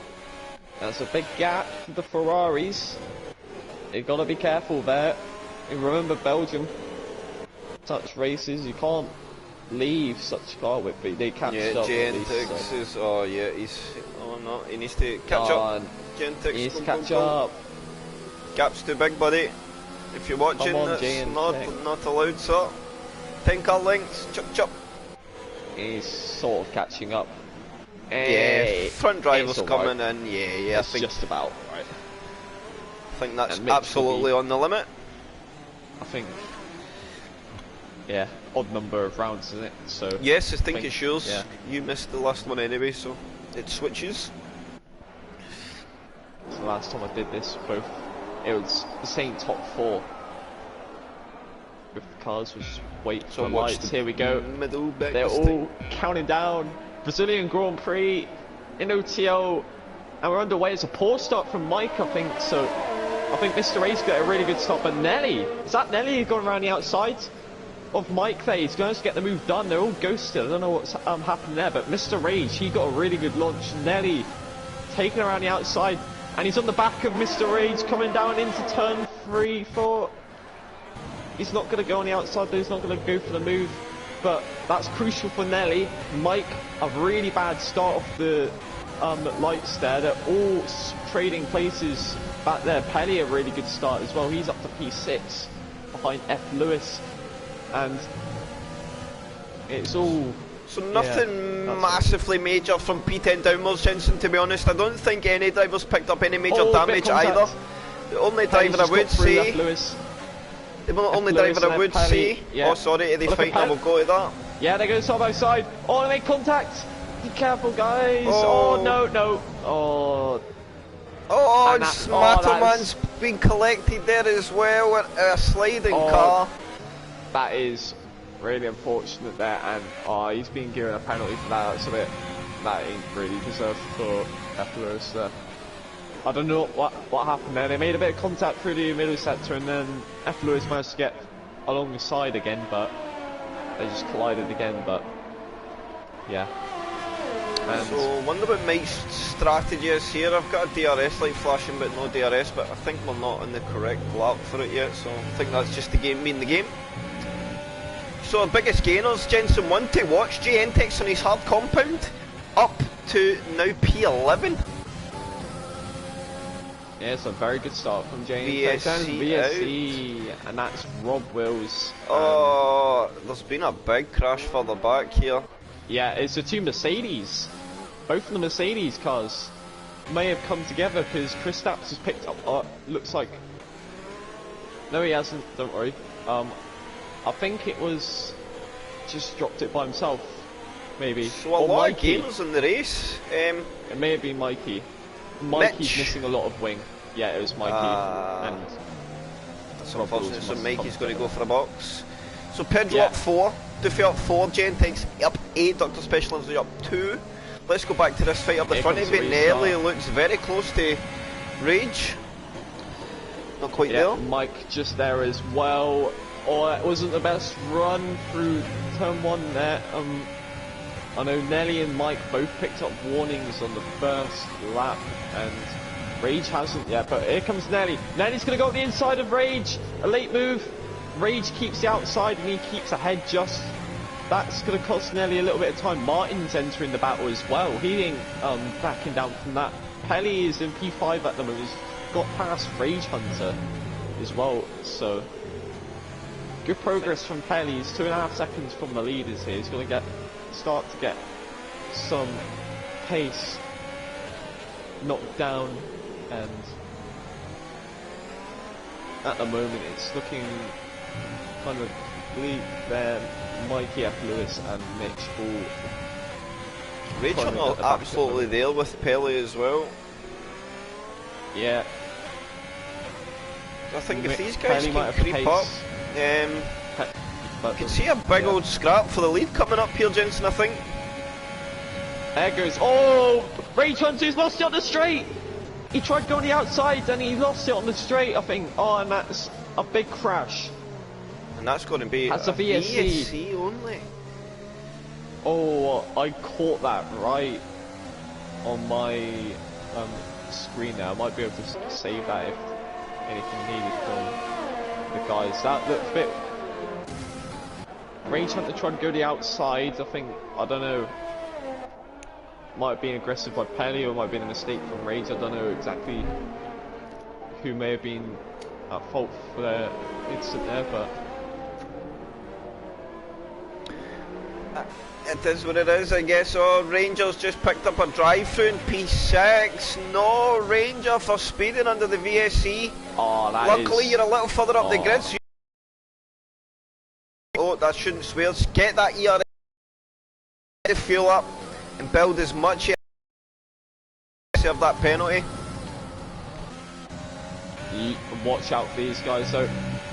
that's a big gap for the Ferraris. You've got to be careful there. And remember Belgium, such races, you can't leave such car whip, but they catch Yeah, up at least, Gentix so. is, oh yeah, oh no, he needs to catch up. Gentix, He needs to go, catch go, go. up. Gap's too big, buddy. If you're watching, on, that's Gentix. not allowed, sir. 10 car lengths, chop chop. He's sort of catching up. Yeah, front driver's it's coming alright. in, yeah, I It's think, just about right. I think that's And Mitch will absolutely be- on the limit. I think, yeah, odd number of rounds, isn't it? So Yes, I think it's yours. yeah. You missed the last one anyway, so it switches. The last time I did this, it was the same top 4 with the cars. Was wait So for watch lights. the Here we go. middle bit. They're this all thing. counting down. Brazilian Grand Prix in OTL, and we're underway. It's a poor start from Mike, I think. So I think Mr. A's got a really good start, but Nelly, is that Nelly going around the outside of Mike there? He's going to get the move done. They're all ghosted. I don't know what's happened there, but Mr. Rage, he got a really good launch. Nelly taking around the outside, and he's on the back of Mr. Rage coming down into turn 3, 4. He's not going to go on the outside, though. He's not going to go for the move, but that's crucial for Nelly. Mike, a really bad start off the lights there. They're all trading places back there. Pelly, a really good start as well. He's up to P6 behind F. Lewis, and it's all... So nothing that's massively major from P10 downwards, Jensen, to be honest. I don't think any drivers picked up any major Oh, damage bit of contact. either. The only Pelly's driver I just would got through F. say... Lewis. The only Lewis driver I and would Pelly, say... yeah. Oh, sorry, Eddie Look at Fighter, Pelly. we'll go to that. Yeah, they go side by side. Oh, they make contact. Be careful, guys. Oh. Oh no, no. Oh, Oh, And it's that- oh, Matterman's been collected there as well with a sliding Oh. car. that is really unfortunate there, and he's been given a penalty for that. That's a bit, that ain't really deserved for Epilos there. I don't know what happened there. They made a bit of contact through the middle sector, and then Epilos managed to get along the side again, but they just collided again. But yeah. And So, wonder what Mike's strategy is here. I've got a DRS light flashing, but no DRS, but I think we're not in the correct lap for it yet, so I think that's just the game being the game. So, our biggest gainers, Jensen 1 to watch, Gentix on his hard compound, up to now P11. yeah, it's a very good start from James. VSC VSC, and that's Rob Wills. Oh, there's been a big crash further back here. Yeah, it's the two Mercedes. Both of the Mercedes cars may have come together because Kristaps has picked up. Looks like. No, he hasn't. Don't worry. I think it was just dropped it by himself. Maybe. So, a Or lot Mikey. of gamers in the race. It may have been Mikey. Mikey's Mitch. missing a lot of wing. Yeah, it was Mikey. And That's Rob unfortunate, Wills so must Mikey's come going to go together. for a box. So Pedro Yeah. up 4, Duffy up 4, Gentix up 8, Dr. Special Lindsay up 2. Let's go back to this fight up the Here front. comes the Nelly restart. looks very close to Rage. Not quite yeah, there. Mike just there as well. Oh, it wasn't the best run through turn 1 there. I know Nelly and Mike both picked up warnings on the first lap, and Rage hasn't yet, but here comes Nelly. Nelly's going to go on the inside of Rage. A late move. Rage keeps the outside and he keeps ahead just. That's going to cost Nelly a little bit of time. Martin's entering the battle as well. He ain't backing down from that. Pelly is in P5 at the moment. He's got past Rage Hunter as well, so good progress from Pelly. He's 2.5 seconds from the leaders here. He's going to start to get some pace knocked down, and at the moment it's looking kind of bleak there. Mikey F. Lewis and Mitch all Rage are Conor at not the back of absolutely them. there with Pelly as well. yeah. I think if Mick these guys Pelly might can have creep up, pace. But you can see a big yeah. old scrap for the lead coming up here, Jensen, I think. There goes. Oh, Rage Hunter's lost it on the straight. He tried going the outside and he lost it on the straight, I think. Oh, and that's a big crash. And that's going to be That's a VSC. VSC only. Oh, I caught that right on my screen now. I might be able to save that if anything needed from the guys. That looked a bit... Rage had to try and go the outside, I think. I don't know. Might have been aggressive by Pelly, or might have been a mistake from Rage. I don't know exactly who may have been at fault for their incident there, but it is what it is, I guess. Oh, Rangers just picked up a drive-through in P6. No, Ranger for speeding under the VSC. oh, Luckily, you're a little further up the grid. So oh, that shouldn't swear. Get that ERS to fuel up and build as much serve that penalty. Watch out for these guys. So,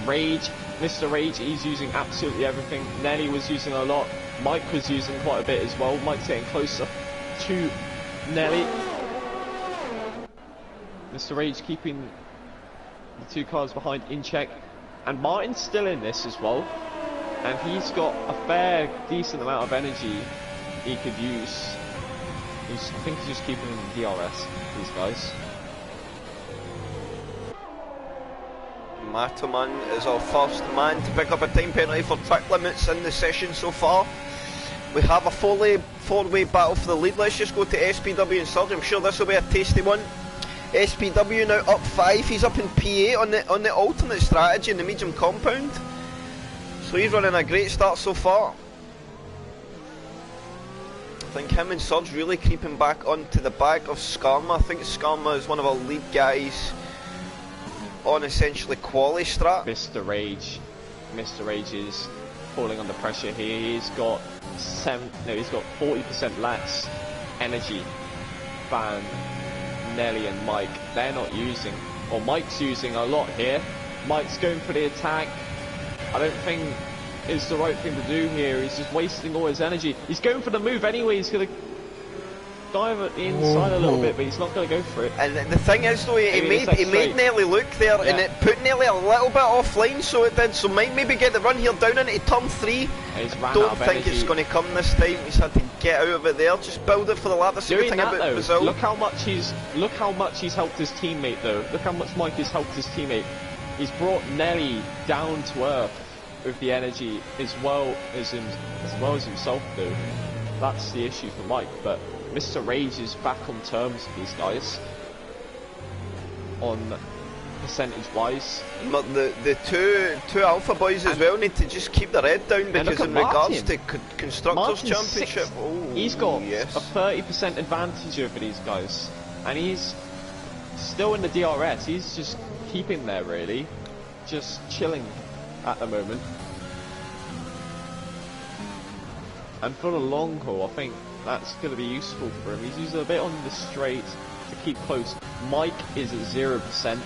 Rage, Mr. Rage, he's using absolutely everything. Nelly was using a lot. Mike was using quite a bit as well. Mike's getting closer to Nelly. Mr. Rage keeping the two cars behind in check. And Martin's still in this as well. And he's got a fair, decent amount of energy he could use. I think he's just keeping in the DRS, these guys. Mataman is our first man to pick up a time penalty for track limits in the session so far. We have a four-way battle for the lead. Let's just go to SPW and Surge. I'm sure this will be a tasty one. SPW now up 5. He's up in P8 on the alternate strategy in the medium compound. So he's running a great start so far. I think him and Surge really creeping back onto the back of Skarma. I think Skarma is one of our lead guys on essentially quali strat. Mr. Rage is falling under pressure here. He's got 40% less energy than Nelly and Mike. They're not using, or Mike's using a lot here. Mike's going for the attack. I don't think it's the right thing to do here. He's just wasting all his energy. He's going for the move anyway. He's going to dive at the inside a little bit, but he's not going to go for it. And the thing is though, he made Nelly look there, and it put Nelly a little bit offline, so it did. So might maybe get the run here down into turn 3. Don't think it's going to come this time. He's had to get out of it there. Just build it for the lap. That's the good thing about Brazil. Look how much he's helped his teammate though. Look how much Mike has helped his teammate. He's brought Nelly down to earth with the energy as well as himself though. That's the issue for Mike, but Mr. Rage is back on terms with these guys on percentage wise. But the two alpha boys as well need to just keep their head down, because in regards to Constructors Championship, he's got a 30% advantage over these guys, and he's still in the DRS. He's just keeping there really, just chilling at the moment. And for the long haul, I think that's going to be useful for him. He's using a bit on the straight to keep close. Mike is at 0%.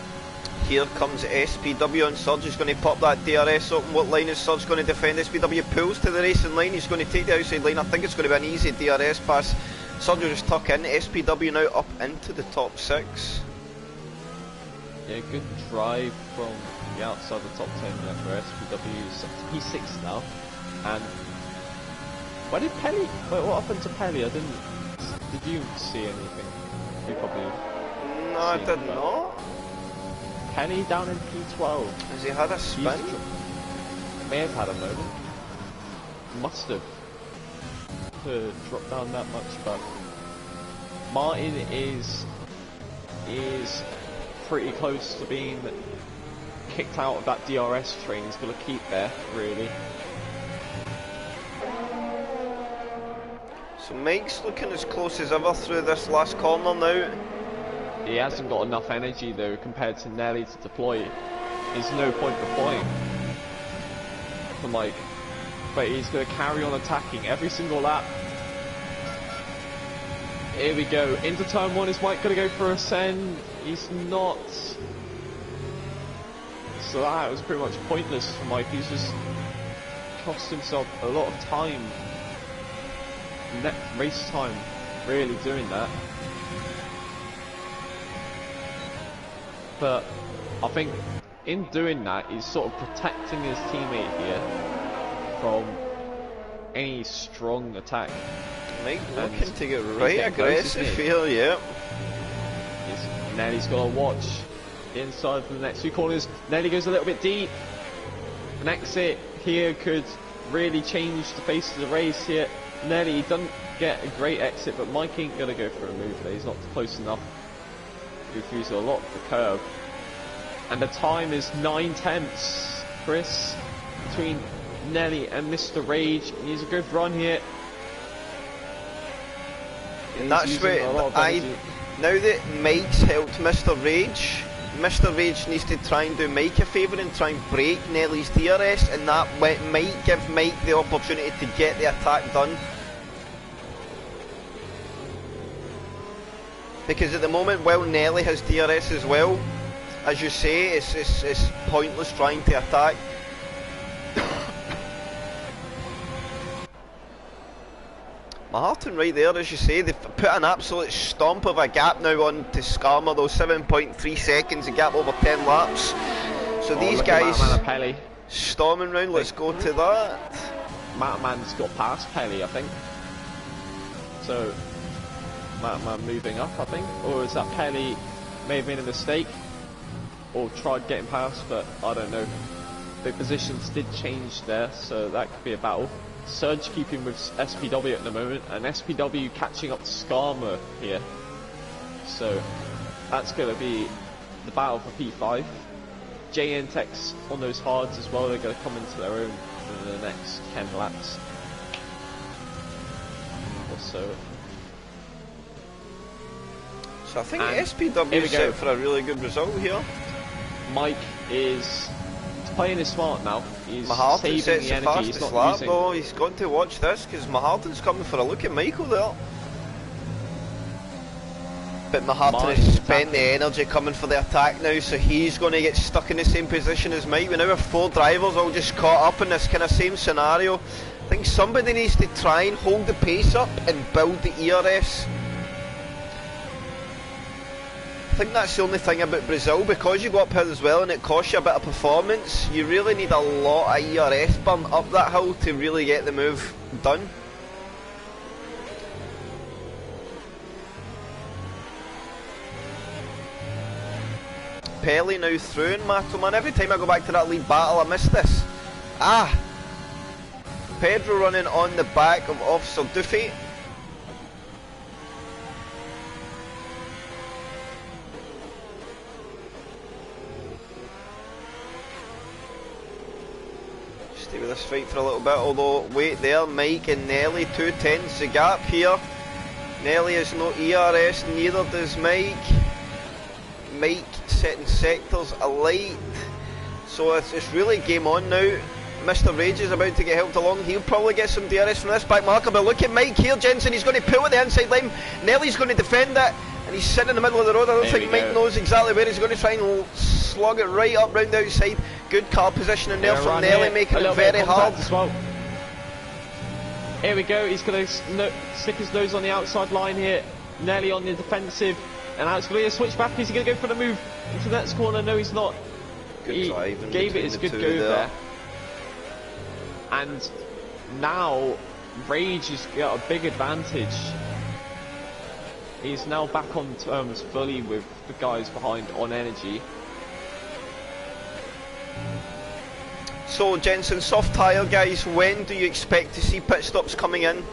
Here comes SPW, and Surge is going to pop that DRS open. What line is Surge going to defend? SPW pulls to the racing line. He's going to take the outside line. I think it's going to be an easy DRS pass. Surge will just tuck in. SPW now up into the top 6. Yeah, good drive from the outside the top 10 there for SPW. He's P6 now. And where did Pelly? Wait, what happened to Pelly? Did you see anything? You probably. No, I did not. Penny down in P12. Has he had a spin? May have had a moment. Must have to drop down that much, but Martin is pretty close to being kicked out of that DRS train. He's going to keep there, really. So Mike's looking as close as ever through this last corner now. He hasn't got enough energy though compared to Nelly to deploy. There's no point deploying for Mike. But he's going to carry on attacking every single lap. Here we go. Into turn 1. Is Mike going to go for a send? He's not. So that was pretty much pointless for Mike. He's just cost himself a lot of time. Race time, really doing that. but I think in doing that, he's sort of protecting his teammate here from any strong attack. Mike looking to get right aggressive here, yeah. Nelly's got to watch inside for the next few corners. Nelly goes a little bit deep. An exit here could really change the face of the race here. Nelly doesn't get a great exit, but Mike ain't going to go for a move there. He's not close enough. He refuses a lot of the curve. And the time is 9/10, Chris, between Nelly and Mr. Rage. He needs a good run here. And that's where now that Mike's helped Mr. Rage needs to try and do Mike a favour and try and break Nelly's DRS, and that might give Mike the opportunity to get the attack done. Because at the moment, while Nelly has DRS as well, as you say, it's pointless trying to attack. Maharton right there, as you say, they've put an absolute stomp of a gap now on to Skarma, though 7.3 seconds, a gap over 10 laps. So these guys storming round, let's go to that. Mataman's got past Pelly, I think. So, Mataman moving up, I think. Or is that Pelly may have made a mistake? Or tried getting past, but I don't know. The positions did change there, so that could be a battle. Surge keeping with SPW at the moment, and SPW catching up to Skarma here. So that's going to be the battle for P5. JN Tech's on those hards as well, they're going to come into their own in the next 10 laps or so. So I think SPW is set for a really good result here. Mike is playing it smart now. He's Maharton saving the energy. He's not lap, using. though. He's got to watch this because Maharton's coming for a look at Michael there. But Maharton has spent the energy coming for the attack now, so he's going to get stuck in the same position as Mike. We now have 4 drivers all just caught up in this kind of same scenario. I think somebody needs to try and hold the pace up and build the ERS. I think that's the only thing about Brazil, because you go up hill as well and it costs you a bit of performance. You really need a lot of ERS burn up that hill to really get the move done. Pelly now through and Matoman. Every time I go back to that lead battle I miss this. Pedro running on the back of Officer Duffy. Stay with this fight for a little bit, although wait there, Mike and Nelly, 2/10 the gap here. Nelly has no ERS, neither does Mike. Mike setting sectors alight, so it's really game on now. Mr. Rage is about to get helped along. He'll probably get some DRS from this back marker, but look at Mike here, Jensen. He's going to pull at the inside line. Nelly's going to defend it, and he's sitting in the middle of the road. I don't think Mike knows exactly where he's going to try and slug it right up round the outside. Good car positioning there from Nelly, making it very hard. As well. Here we go, he's going to stick his nose on the outside line here. Nelly on the defensive, and now it's going to switch back. Is he going to go for the move into the next corner? No, he's not. Good drive. He gave it his good go there. And now Rage has got a big advantage. He's now back on terms fully with the guys behind on energy. So Jensen, soft tyre guys, when do you expect to see pit stops coming in?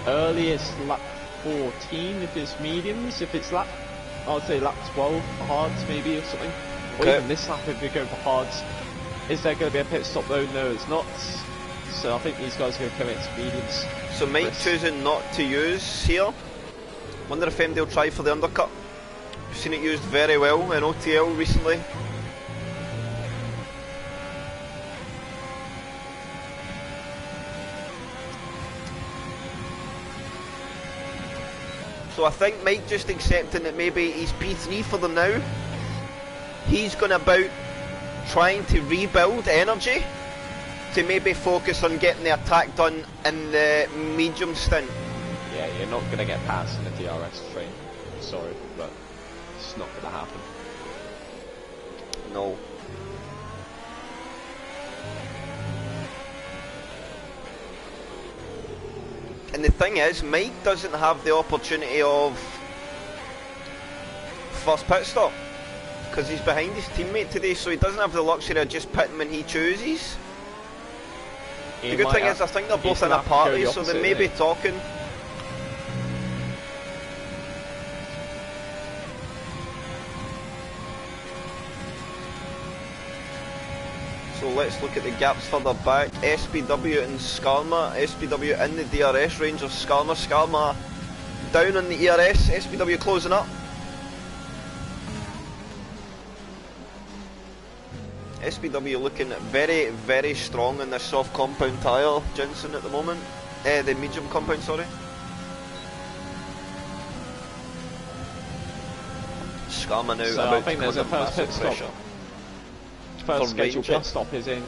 Earliest lap 14 if it's mediums. If it's I'd say lap 12 for hards maybe or something. Or even this lap if we go for hards. Is there going to be a pit stop though? No, it's not. So I think these guys are going to come into mediums. So Mike choosing not to use here. Wonder if MD will try for the undercut. We've seen it used very well in OTL recently. So I think Mike just accepting that maybe he's P3 for them now. He's going about trying to rebuild energy to maybe focus on getting the attack done in the medium stint. Yeah, you're not going to get past in the DRS train. Sorry, but it's not going to happen. No. And the thing is, Mike doesn't have the opportunity of first pit stop because he's behind his teammate today, so he doesn't have the luxury of just pitting when he chooses. The good thing is, I think they're both in a party, so they may be talking. So let's look at the gaps further back. SPW and Skarma. SPW in the DRS range of Skarma. Skarma down on the ERS. SPW closing up. SPW looking very, very strong in this soft compound tyre, Jensen, at the moment. The medium compound, sorry. Skarma now so about I think there's a first pit stop. First scheduled pit stop is in.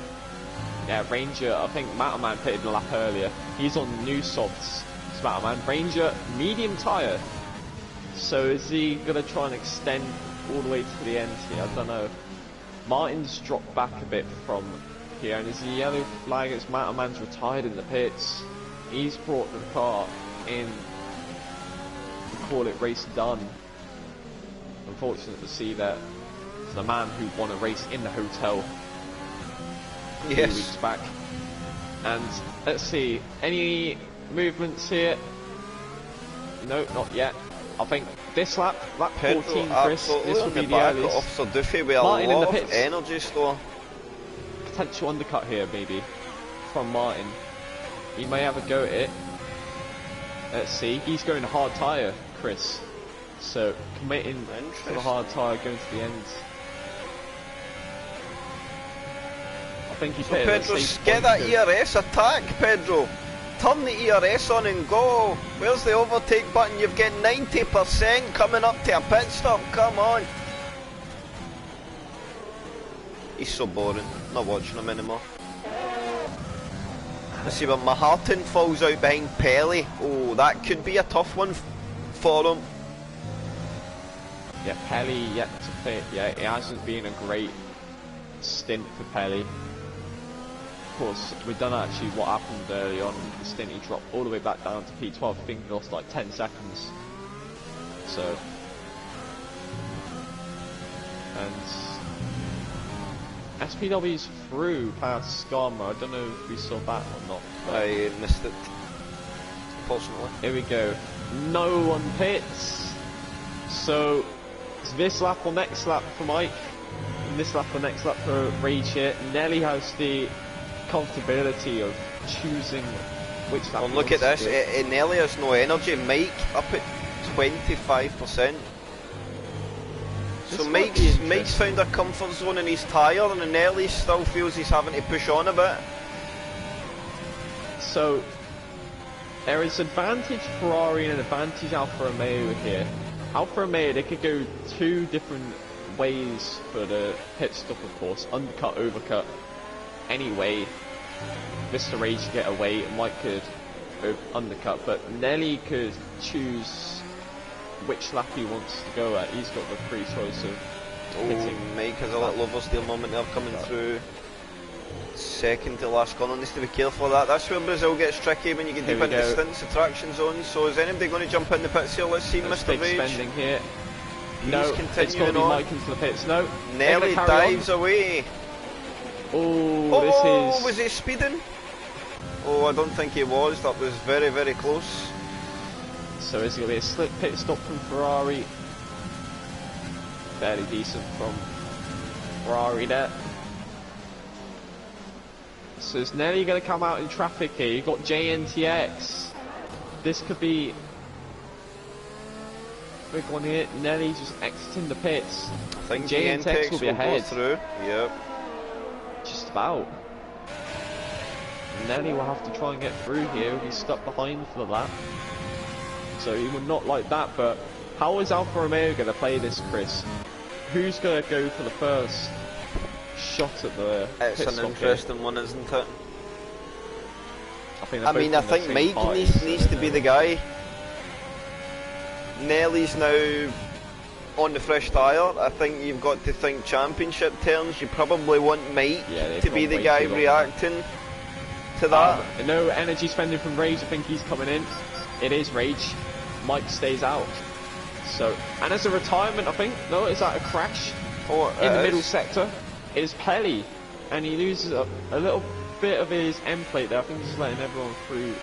Yeah, Ranger. I think Matterman pitted a lap earlier. He's on new softs. It's Matterman. Ranger, medium tyre. So is he going to try and extend all the way to the end here? I don't know. Martin's dropped back a bit from here, and as the yellow flag as Matterman's retired in the pits, he's brought the car in to call it race done. Unfortunate to see that the man who won a race in the hotel a few weeks back. And let's see, any movements here? No, not yet. I think this lap, lap 14, Chris, this will be the earliest. Officer Duffy with a Martin lot in the of pits. energy store. Potential undercut here, maybe, from Martin. He may have a go at it. Let's see, he's going a hard tyre, Chris. So, committing to the hard tyre, going to the end. I think he pitted Pedro, get that ERS attack, Pedro. Turn the ERS on and go. Where's the overtake button? You've got 90% coming up to a pit stop. Come on. He's so boring. Not watching him anymore. Let's see where Maharton falls out behind Pelly. Oh, that could be a tough one for him. Yeah, Pelly yet to play. Yeah, it hasn't been a great stint for Pelly. Of course, we've done actually what happened early on in the stint. He dropped all the way back down to P12. I think he lost like 10 seconds. So, and SPW's through past Skarma. I don't know if we saw that or not. I missed it, unfortunately. Here we go. No one pits. So, it's this lap or next lap for Mike. And this lap or next lap for Rage here. Nelly has the comfortability of choosing which lap. Well, look at this. Nelly has no energy. Mike up at 25%. So Mike's found a comfort zone in his tyre, and Nelly still feels he's having to push on a bit. So there is advantage Ferrari and an advantage Alfa Romeo here. Alfa Romeo, they could go two different ways for the pit stop, of course. Undercut, overcut. Anyway, Mr. Rage could get away, Mike could undercut, but Nelly could choose which lap he wants to go at. He's got the free choice of hitting. Mike has a little oversteer moment there coming through. Second to last corner, needs to be careful of that. That's where Brazil gets tricky when you get deep into stints, attraction zones. So is anybody going to jump in the pits here? Let's see Mr. Rage. Spending here. He's no, continuing it's got to be on. Mike into the pits. No. Nelly dives away. Oh, was he speeding? Oh, I don't think he was. That was very, very close. So is it going to be a slip pit stop from Ferrari? Fairly decent from Ferrari there. So is Nelly going to come out in traffic here? You've got JNTX. This could be a big one here. Nelly just exiting the pits. I think JNTX will be ahead. Go through. Yep. Just about. Nelly will have to try and get through here. He'll be stuck behind for the lap. So he would not like that, but how is Alfa Romeo going to play this, Chris? Who's going to go for the first shot at the It's pit an stop interesting here? one, isn't it? I think Mike needs to be the guy. Nelly's now on the fresh tyre. I think you've got to think championship terms. You probably want Mike to be the guy reacting to that. No energy spending from Rage. I think he's coming in. It is Rage. Mike stays out. So, and as a retirement, I think, no, is that a crash? Or in the middle sector is Pelly, and he loses a little bit of his end plate there. I think he's letting everyone through.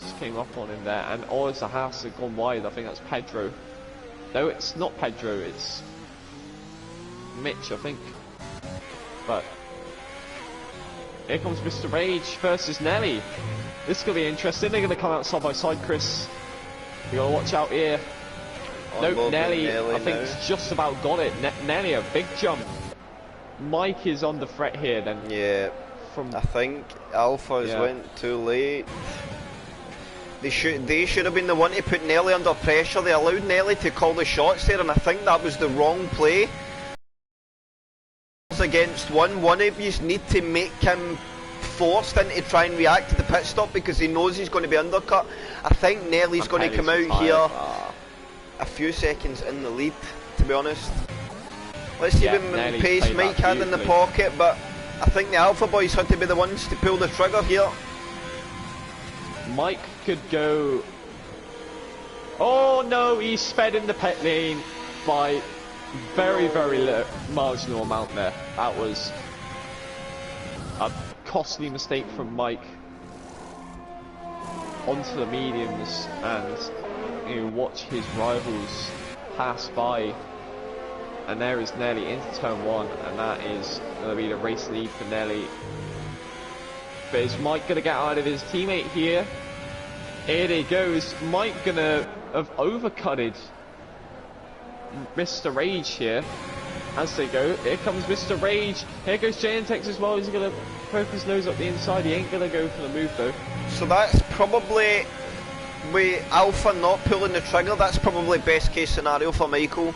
Just came up on him there, and as the house had gone wide, I think that's Pedro. No, it's not Pedro, it's Mitch, I think. But here comes Mr. Rage versus Nelly. This is going to be interesting. They're going to come out side by side, Chris. You got to watch out here. Nope, Nelly, I think, has just about got it. Nelly, a big jump. Mike is on the threat here then. Yeah, I think Alpha's went too late. They should have been the one to put Nelly under pressure. They allowed Nelly to call the shots there, and I think that was the wrong play. Against one of you need to make him forced into try and react to the pit stop because he knows he's going to be undercut. I think Nelly's going to come out here a few seconds in the lead, to be honest. Let's see what pace Mike had in the pocket, but I think the Alpha boys had to be the ones to pull the trigger here. Mike could go... Oh no, he sped in the pit lane by very marginal amount there. That was a costly mistake from Mike. Onto the mediums, and you watch his rivals pass by, and there is Nelly into turn 1, and that is going to be the race lead for Nelly. But is Mike going to get out of his teammate here? Here he goes. Mike going to have overcutted Mr. Rage here as they go. Here comes Mr. Rage. Here goes Jantex as well. He's going to poke his nose up the inside. He ain't going to go for the move though. So that's probably, with Alpha not pulling the trigger, that's probably best case scenario for Michael.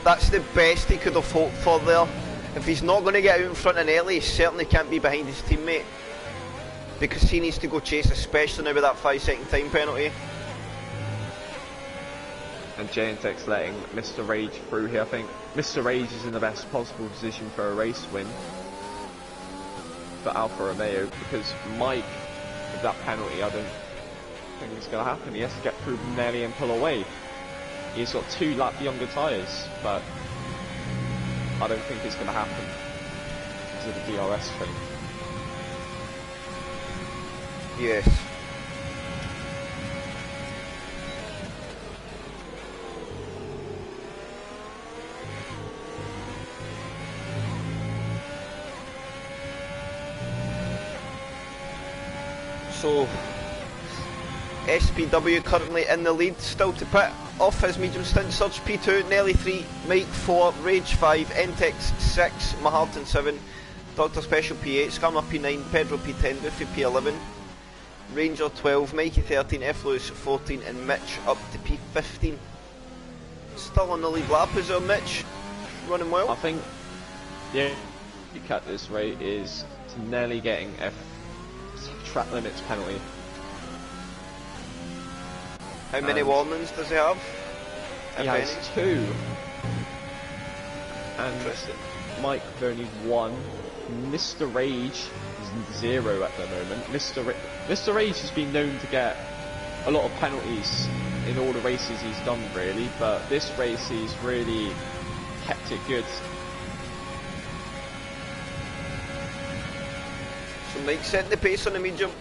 That's the best he could have hoped for there. If he's not going to get out in front of Nelly, he certainly can't be behind his teammate, because he needs to go chase, especially now with that 5-second time penalty. And Jantex letting Mr. Rage through here. I think Mr. Rage is in the best possible position for a race win for Alfa Romeo, because Mike, with that penalty, I don't think it's going to happen. He has to get through Nelly and pull away. He's got 2 lap younger tyres, but I don't think it's going to happen because of the DRS thing. Yes. So, SPW currently in the lead, still to pit off his medium stint. Surge P2, Nelly 3, Mike 4, Rage 5, Entex 6, Maharton 7, Dr. Special P8, Scammer P9, Pedro P10, Goofy P11, Ranger 12, Mikey 13, F-Lewis 14, and Mitch up to P15. Still on the lead lap, is there, Mitch? Running well? I think, yeah, you cut this rate is Nelly getting a track limits penalty. How many warnings does he have? He has 2. And Mike with only 1. Mr. Rage is 0 at the moment. Mr. Rage has been known to get a lot of penalties in all the races he's done, really, but this race he's really kept it good. So Mike setting the pace on the medium.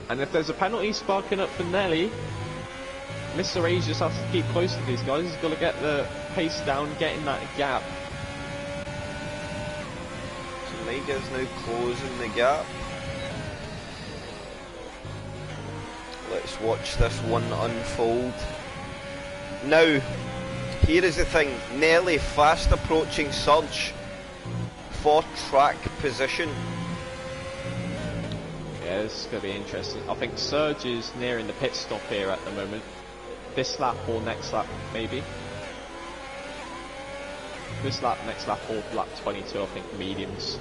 And if there's a penalty sparking up for Nelly, Mr. Rage just has to keep close to these guys. He's got to get the pace down, get in that gap. So Mike is now closing the gap. Let's watch this one unfold. Now, here is the thing. Nelly fast approaching Surge for track position. Yeah, this is going to be interesting. I think Surge is nearing the pit stop here at the moment. This lap or next lap, maybe. This lap, next lap, or lap 22, I think mediums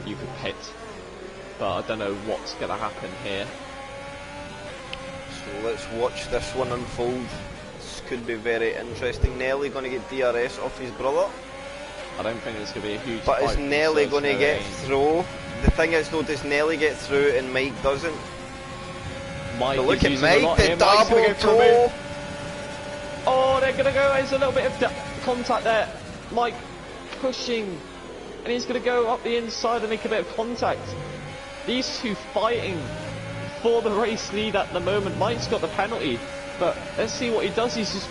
you could pit. But I don't know what's going to happen here. So let's watch this one unfold. It's could be very interesting. Nelly going to get DRS off his brother. I don't think there's going to be a huge But is fight Nelly going to get Lane. through? The thing is though, does Nelly get through and Mike doesn't? Mike But look is at using a Mike, lot the here. Mike's gonna double go for a move. toe! Oh, they're going to go. There's a little bit of contact there. Mike pushing. And he's going to go up the inside and make a bit of contact. These two fighting for the race lead at the moment. Mike's got the penalty. But let's see what he does. He's just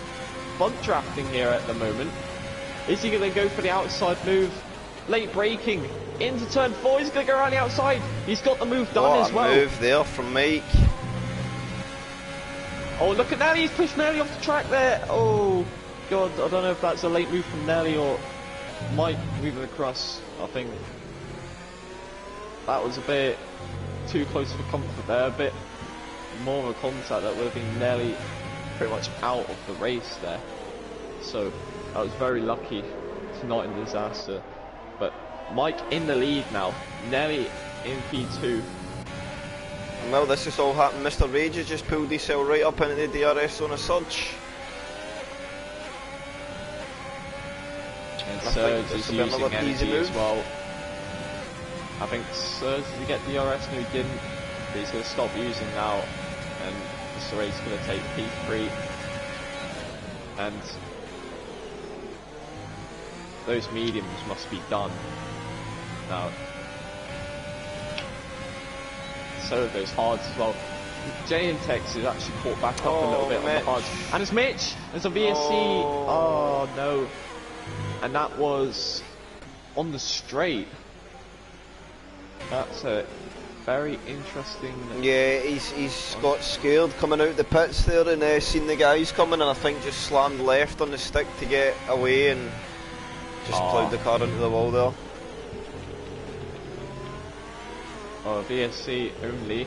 bunt drafting here at the moment. Is he going to go for the outside move? Late braking into turn 4. He's going to go around the outside. He's got the move done as well. What a move there from Mike. Oh, look at Nelly. He's pushed Nelly off the track there. Oh, God. I don't know if that's a late move from Nelly or Mike moving across. I think that was a bit too close for comfort there. A bit more of a contact that would have been Nelly pretty much out of the race there. So I was very lucky to not in disaster. But Mike in the lead now. Nelly in P2. And well, this has all happened. Mr. Rage has just pulled himself right up into the DRS on a surge. And I Serge think is this will be using another easy energy as move. well. I think Serge did get DRS, no he didn't. But he's going to stop using now. And Mr. Rage is going to take P3. And those mediums must be done now. So those hards as well. Jay and Tex is actually caught back up a little bit on the hards. And it's Mitch! There's a VSC! Oh no. And that was on the straight. That's a very interesting... Yeah, he's got scared coming out the pits there and seen the guys coming, and I think just slammed left on the stick to get away and just ploughed the car into the wall there. Oh, VSC only.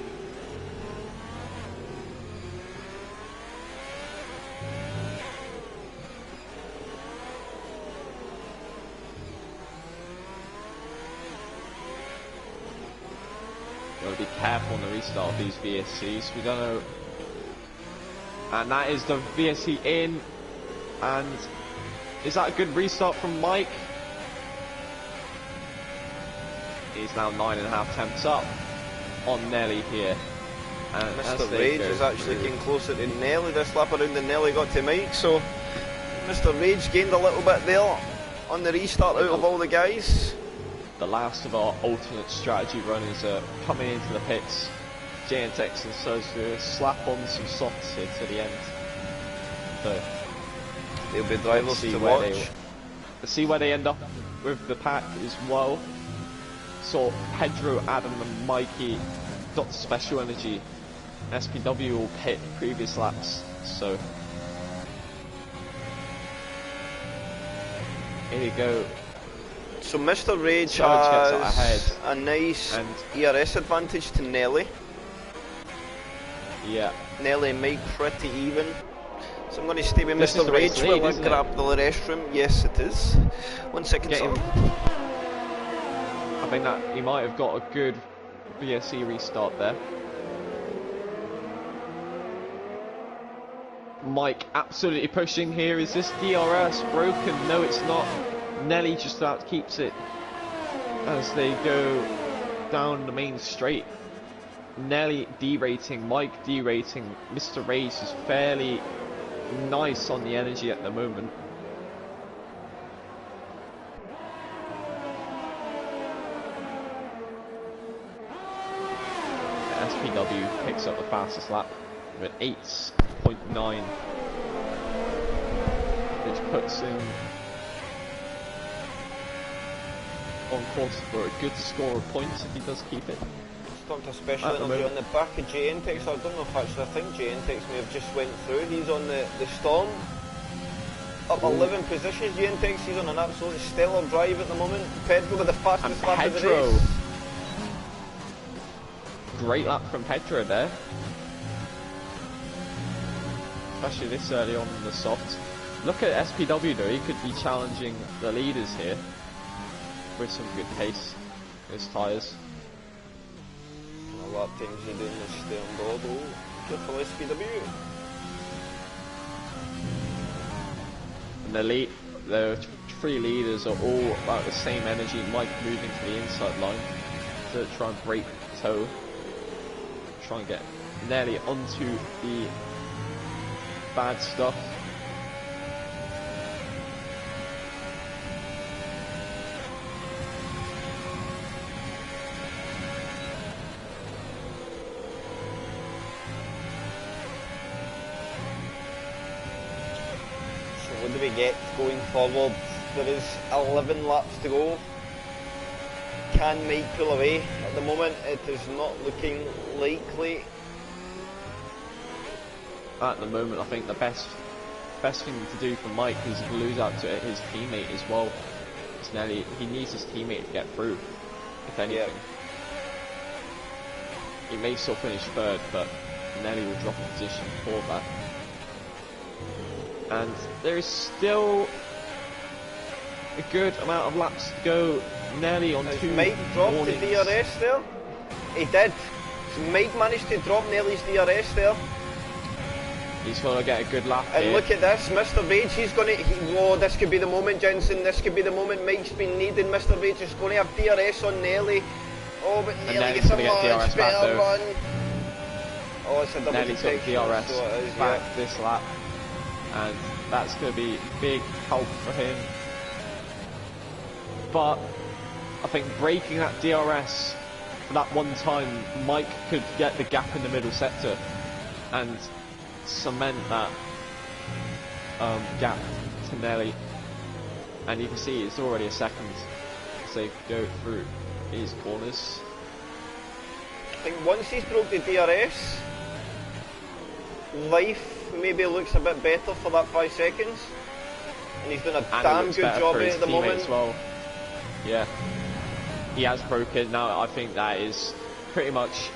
Gotta be careful on the restart of these VSCs. We don't know. And that is the VSC in. And is that a good restart from Mike? He's now 9.5 tenths up on Nelly here. And Mr. Rage is actually getting closer to Nelly this lap around than Nelly got to Mike, so Mr. Rage gained a little bit there on the restart out of all the guys. The last of our alternate strategy runners are coming into the pits. Jay and Tex and Serge to slap on some softs here to the end. So they'll be drivers to watch. Let's see where they end up with the pack as well. So Pedro, Adam and Mikey got special energy. SPW will pit previous laps, so here you go. So Mr. Rage Serge gets it ahead. has a nice And ERS advantage to Nelly. Yeah. Nelly and Mike pretty even. So I'm going to stay with This is Mr. the race Rage lead, while I isn't it? grab the restroom. Yes, it is. 1 second, Get sir. him. I think that he might have got a good VSC restart there. Mike absolutely pushing here. Is this DRS broken? No, it's not. Nelly just about keeps it as they go down the main straight. Nelly derating, Mike derating. Mr. Rage is fairly nice on the energy at the moment. SPW picks up the fastest lap with 8.9, which puts him on course for a good score of points if he does keep it. Stopped a special At the energy on moment. the back of JNTEX. I don't know if actually, I think JNTEX may have just went through. He's on the storm. Up 11 positions, JNTEX. He's on an absolutely stellar drive at the moment. Pedro with the fastest lap of the Pedro. race. Great lap from Pedro there. Especially this early on in the soft. Look at SPW though, he could be challenging the leaders here with some good pace. His tyres. A lot of things you doing is stay on board. Oh, careful SPW. the three leaders are all about the same energy. Mike moving to the inside line to try and break toe, try and get Nelly onto the bad stuff. What do we get going forward? There is 11 laps to go. Can Mike pull away? At the moment it is not looking likely. At the moment I think the best thing to do for Mike is to lose out to his teammate as well. It's Nelly, he needs his teammate to get through, if anything. Yep. He may still finish third, but Nelly will drop a position for that. And there is still a good amount of laps to go. Nelly on Has 2 Mike dropped warnings. the DRS there? He did. So Mike managed to drop Nelly's DRS there. He's going to get a good lap and here. Look at this, Mr. Rage, he's going to... Oh, this could be the moment, Jensen. This could be the moment. Mike's been needing. Mr. Rage is going to have DRS on Nelly. Oh, but Nelly gets a much better run. Oh, it's a double Nelly's got DRS so it is, back yeah. this lap. And that's going to be big help for him. But I think breaking that DRS for that one time, Mike could get the gap in the middle sector and cement that gap to Nelly. And you can see it's already a second as they go through these corners. I think once he's broke the DRS, life maybe looks a bit better for that 5 seconds, and he's done a damn good job of it at the moment as well. Yeah, he has broken. Now I think that is pretty much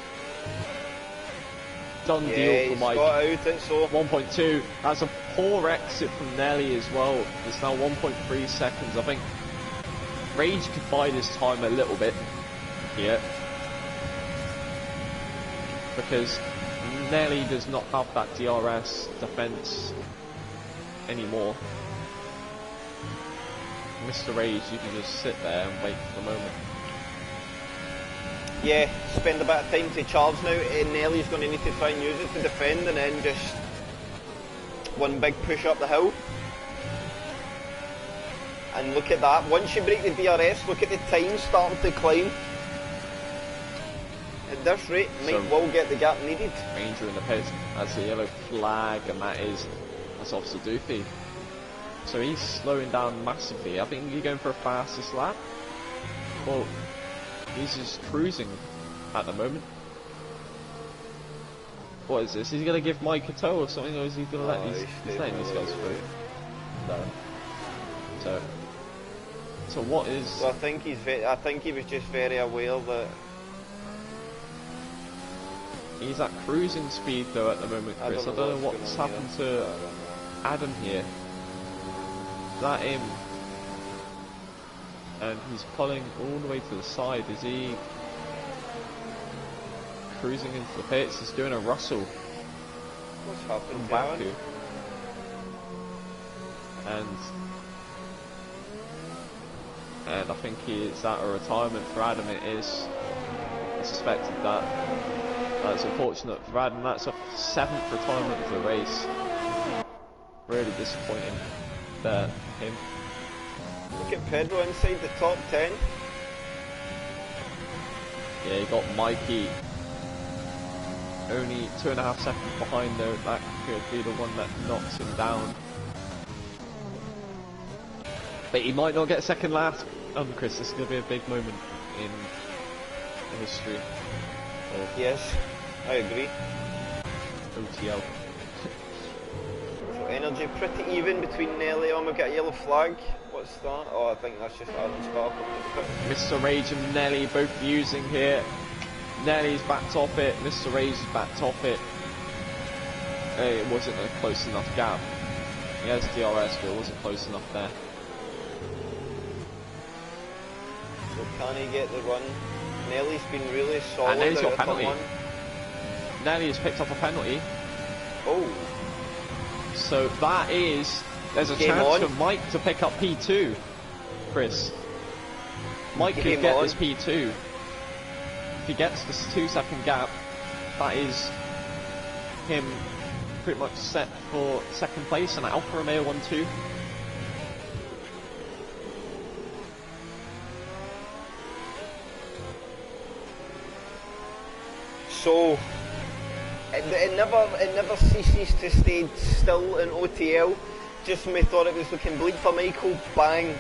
done deal for Mike. Got out it, so 1.2. That's a poor exit from Nelly as well. It's now 1.3 seconds. I think Rage could buy this time a little bit here, because Nelly does not have that DRS defense anymore. Mr. Rage, you can just sit there and wait for the moment. Yeah, spend a bit of time to charge now, and Nelly's going to need to try and use it to defend, and then just one big push up the hill. And look at that, once you break the DRS, look at the time starting to climb. At this rate, Mike will get the gap needed. Ranger in the pit, that's a yellow flag, and that's Officer Doofy. So he's slowing down massively. I think he's going for a fastest lap. Well, he's just cruising at the moment. What is this? Is he going to give Mike a tow or something, or is he going to let he's letting these guys through? No. So what is? So I think he was just very aware that he's at cruising speed though at the moment, Chris. I don't know what's happened to Adam here. Is that him? And he's pulling all the way to the side. Is he cruising into the pits? He's doing a Russell. What's happened to Baku. him? And I think it's at a retirement for Adam. It is. I suspected that. That's unfortunate for Adam. That's a 7th retirement of the race. Really disappointing for him. Look at Pedro inside the top 10. Yeah, you got Mikey only 2.5 seconds behind though. That could be the one that knocks him down. But he might not get second last. Chris, this is going to be a big moment in history. Yes, I agree. OTL. So energy pretty even between Nelly and we've got a yellow flag. What's that? Oh, I think that's just Adam Stark. Mr. Rage and Nelly both using here. Nelly's backed off it, Mr. Rage is backed off it. It wasn't a close enough gap. He has DRS, but it wasn't close enough there. So can he get the run? Nelly's been really solid. And Nelly's got a out of penalty. Nelly has picked up a penalty. Oh. So that is There's a Game chance on. for Mike to pick up P2, Chris. Mike could Game get on. this P2. If he gets this 2-second gap, that is him pretty much set for second place and Alfa Romeo 1-2. So it never ceases to stay still in OTL. Just when we thought it was looking bleak for Michael, bang,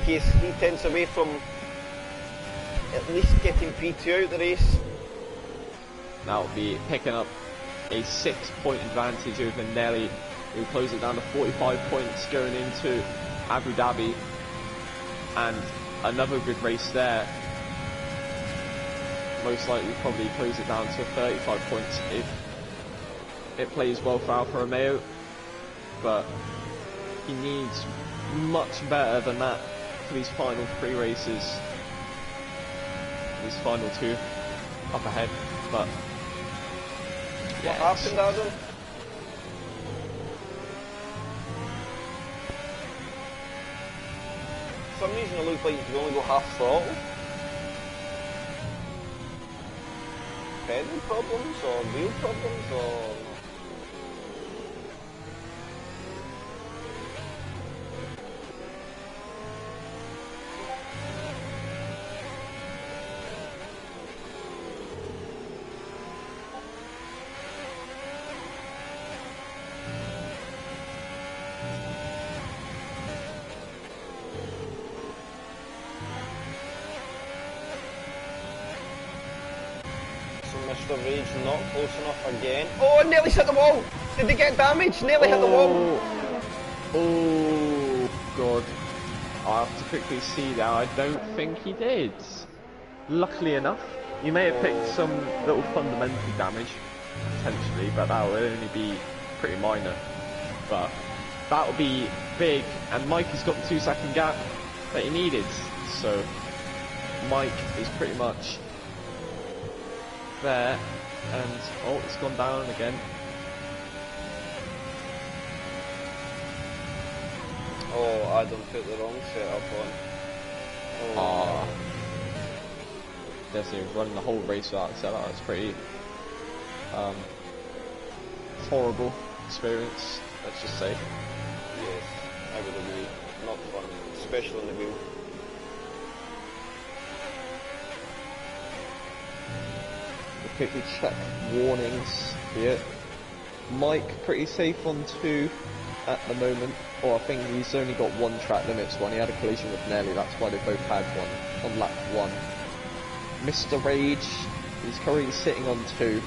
he is 3/10 away from at least getting P2 out the race. That'll be picking up a 6-point advantage over Nelly, who closed it down to 45 points going into Abu Dhabi, and another good race there. Most likely probably close it down to 35 points if it plays well for Alfa Romeo, but he needs much better than that for these final 3 races. These final 2 up ahead, but yeah, What happened, Adam? For some reason it looked like you could only go half throttle. Pedal problems or wheel problems or... Mr. Rage not close enough again. Oh, nearly hit the wall! Did they get damaged? Nearly hit the wall! Oh god. I have to quickly see that. I don't think he did. Luckily enough, you may have picked some little fundamental damage, potentially, but that will only be pretty minor. But that will be big, and Mike has got the 2-second gap that he needed. So Mike is pretty much there, and oh, it's gone down again. Oh, Adam put the wrong setup on. Oh. Definitely running the whole race without a setup. That's pretty horrible experience, let's just say. Yes, I would agree. Not fun, especially on the wheel. Quickly check warnings here. Mike pretty safe on 2 at the moment, or I think he's only got 1 track limits one. He had a collision with Nelly, that's why they both had one on lap 1. Mr. Rage, he's currently sitting on 2.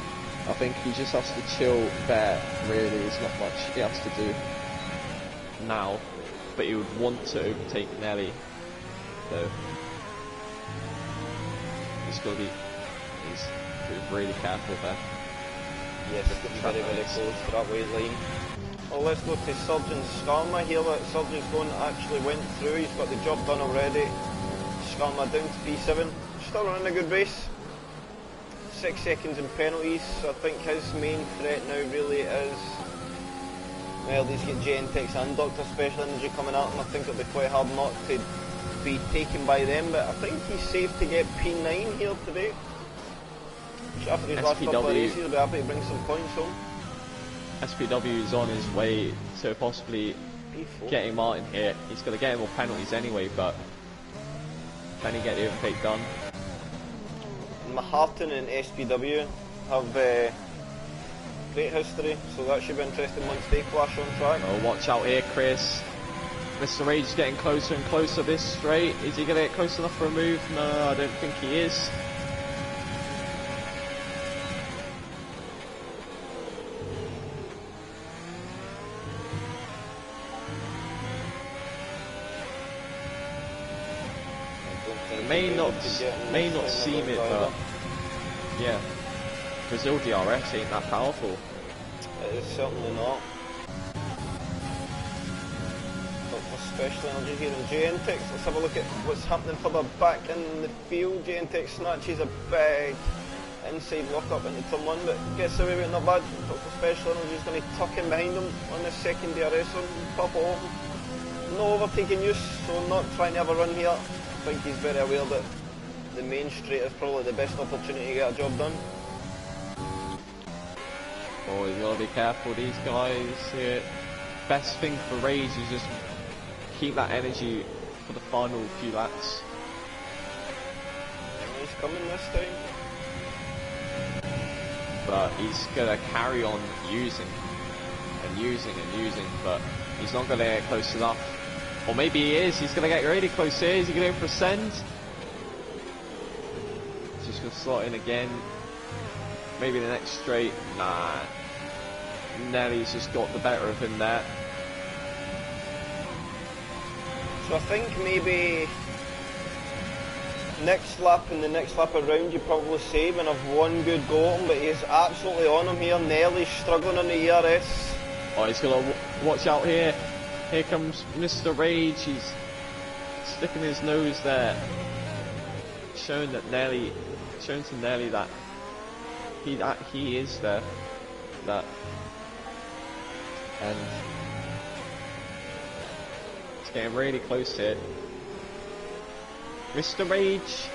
I think he just has to chill there, really. There's not much he has to do now, but he would want to overtake Nelly, though. He's got to be really careful there. Yes, very, very close to that weight line. Well, let's go to Surgeon Skarma here. Surgeon's going actually went through, he's got the job done already. Skarma down to P7, still running a good race. 6 seconds in penalties, so I think his main threat now really is, well, he's got Gentex and Dr. Special Energy coming at him. I think it'll be quite hard not to be taken by them, but I think he's safe to get P9 here today. After these last couple of races, he'll be happy to bring some points home. SPW is on his way to possibly P4. getting Martin here. He's going to get him more penalties anyway, but can he get the overtake done? Maharton and SPW have great history, so that should be interesting once they clash on track. Oh, watch out here, Chris. Mr. Rage is getting closer and closer this straight. Is he going to get close enough for a move? No, I don't think he is. May not seem it, but yeah, Brazil DRS ain't that powerful. It is certainly not. But for Special Energy here in Gentex, let's have a look at what's happening further back in the field. Gentex snatches a big inside lock up into turn 1, but gets away with it, not bad. Dr. Special Energy is going to tuck in behind him on this second DRS and pop it off. No overtaking use, so not trying to have a run here. I think he's very aware that the main straight is probably the best opportunity to get a job done. Oh, you gotta be careful, these guys here. Best thing for Rage is just keep that energy for the final few laps. He's coming this time. But he's gonna carry on using, but he's not gonna get close enough. Or maybe he is, he's gonna get really close here. Is he gonna go for a send? Just gonna slot in again. Maybe the next straight. Nah. Nelly's just got the better of him there. So I think maybe next lap and the next lap around you probably save and have one good go at him, but he's absolutely on him here. Nelly's struggling on the ERS. Oh, he's gonna watch out here. Here comes Mr. Rage. He's sticking his nose there, showing to Nelly that he is there. And it's getting really close here. Mr. Rage,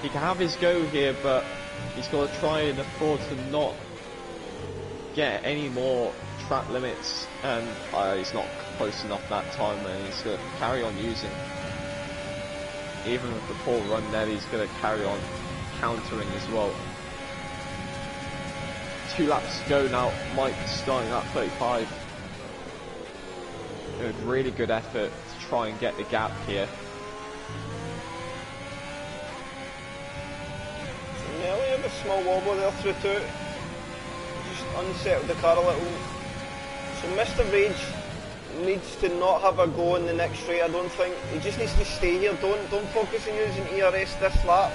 he can have his go here, but he's got to try and afford to not get any more track limits, and he's not close enough that time, and he's going to carry on using. Even with the poor run there, he's going to carry on countering as well. 2 laps to go now. Mike starting at 35. With really good effort to try and get the gap here. Nelly had a small wobble there through 2. Just unsettled the car a little. So Mr. Rage needs to not have a go in the next straight, I don't think. He just needs to stay here. Don't focus on using ERS this lap.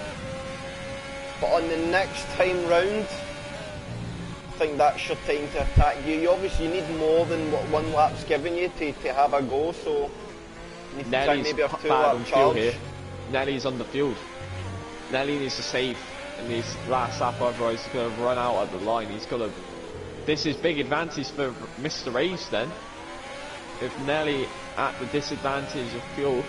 But on the next time round, I think that's your time to attack. You obviously need more than what 1 lap's giving you to have a go, so you need to try maybe a 2-lap charge. Here. Nelly's on the field. Nelly needs to save in his last lap, otherwise he's going to run out at the line. He's got to. This is big advantage for Mr. Rage then. If Nelly at the disadvantage of fuel.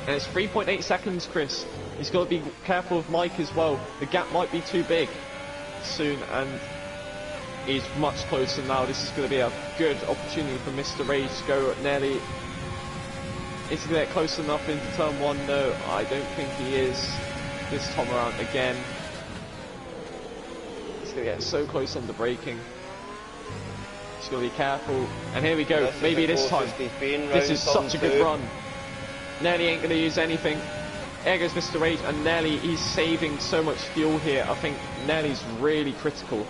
And it's 3.8 seconds, Chris. He's got to be careful of Mike as well. The gap might be too big soon, and he's much closer now. This is going to be a good opportunity for Mr. Rage to go at Nelly. Is he going to get close enough into turn 1? No, I don't think he is this time around again. He's going to get so close on the braking. He's got to be careful. And here we go. Maybe this time. This is such a good run. Nelly ain't going to use anything. There goes Mr. Rage, and Nelly, he's saving so much fuel here. I think Nelly's really critical.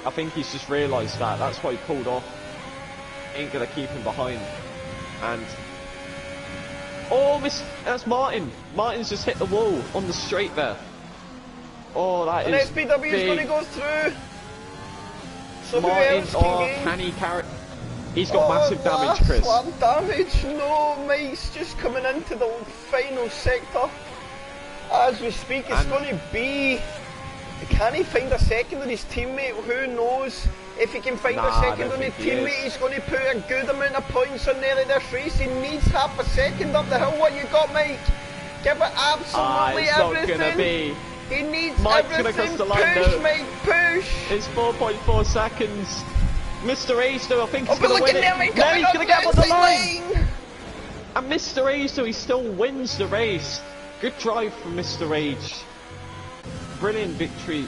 I think he's just realised that. That's why he pulled off. Ain't going to keep him behind. And oh, that's Martin. Martin's just hit the wall on the straight there. Oh, that is big. SPW is going to go through. So Martin, can he carry? He's got massive damage, Chris. Damage. No, Mike's just coming into the final sector. As we speak, it's going to be. Can he find a second on his teammate? Who knows? If he can find a second on his teammate, he's going to put a good amount of points on there in this race. He needs half a second up the hill. What you got, Mike? Give it absolutely everything. Not gonna be. He needs Mike's everything. Gonna cross the line, push, though. Mike, push. It's 4.4 seconds. Mr. Ace, though, I think he's going to win it. Nelly's going to get on the line. And Mr. Ace, though, he still wins the race. Good drive from Mr. Rage. Brilliant victory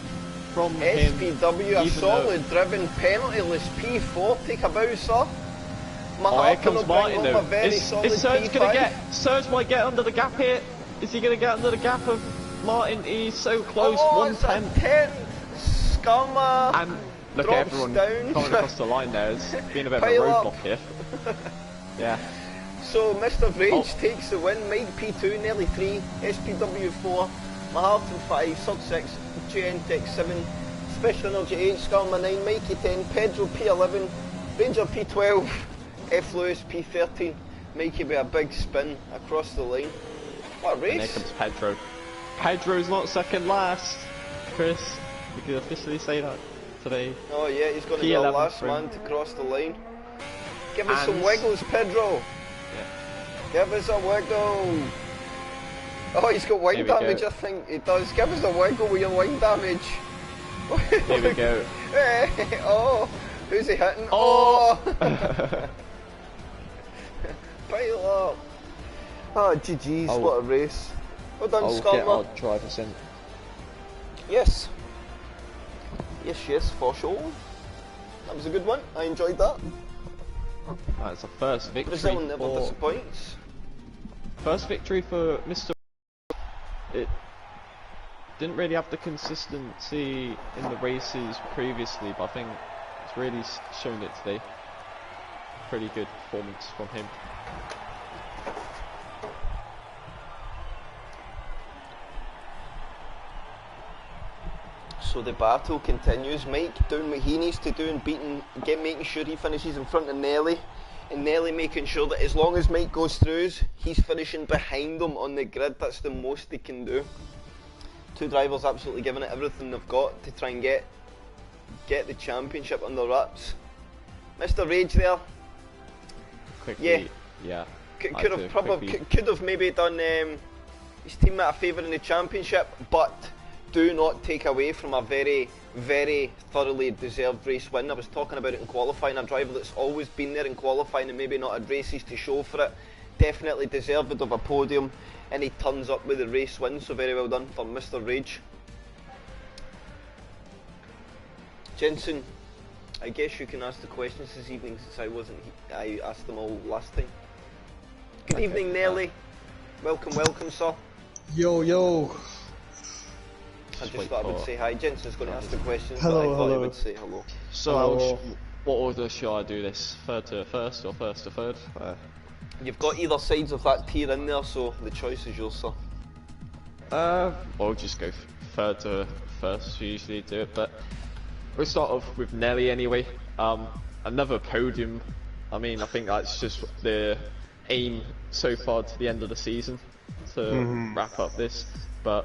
from him. SPW, a solid driven penaltyless P40 Kabousa. Here comes Martin, though. Is Serge going to get... Serge might get under the gap here. Is he going to get under the gap of Martin? He's so close. 110. Scummer. And look at everyone down. coming across the line there. It's been a bit of a roadblock here. Yeah. So Mr. Rage takes the win. Mike P2, nearly 3, SPW 4, Maharton 5, Sub 6, Gentex 7, Special Energy 8, Skarma 9, Mikey 10, Pedro P11, Ranger P12, F Lewis P13. Mikey with a big spin across the line. What a race! And there comes Pedro. Pedro's not second last. Chris, we can officially say that today. Oh yeah, he's going to be the last man to cross the line. Give us some wiggles, Pedro. Yeah. Give us a wiggle. Oh, he's got wing damage, I think he does. Give us a wiggle with your wing damage. Here we go. Oh, who's he hitting? Oh! Pile up. Oh, GG's, what a race. Well done, I'll Scotland. get our drivers in. Yes. Yes, for sure. That was a good one. I enjoyed that. That's the first victory. Brazil never disappoints. First victory for Mr. It didn't really have the consistency in the races previously, but I think it's really shown it today. Pretty good performance from him. So the battle continues. Mike doing what he needs to do and making sure he finishes in front of Nelly, and Nelly making sure that as long as Mike goes through, he's finishing behind him on the grid. That's the most he can do. Two drivers absolutely giving it everything they've got to try and get the championship on the wraps. Mr. Rage there. Quickly, yeah. Could have maybe done his teammate a favour in the championship, but do not take away from a very, very thoroughly deserved race win. I was talking about it in qualifying. A driver that's always been there in qualifying and maybe not had races to show for it, definitely deserved of a podium, and he turns up with the race win, so very well done for Mr. Rage. Jensen, I guess you can ask the questions this evening since I asked them all last time. Good evening, Nelly. Welcome, sir. Yo. I just thought I would say hi. Jensen's going to ask the questions, hello, but I thought hello. he would say hello. So, what order should I do this? Third to first or first to third? You've got either sides of that tier in there, so the choice is yours, sir. I'll just go third to first. We usually do it, but we'll start off with Nelly anyway. Another podium. I mean, I think that's just the aim so far to the end of the season to wrap up this. But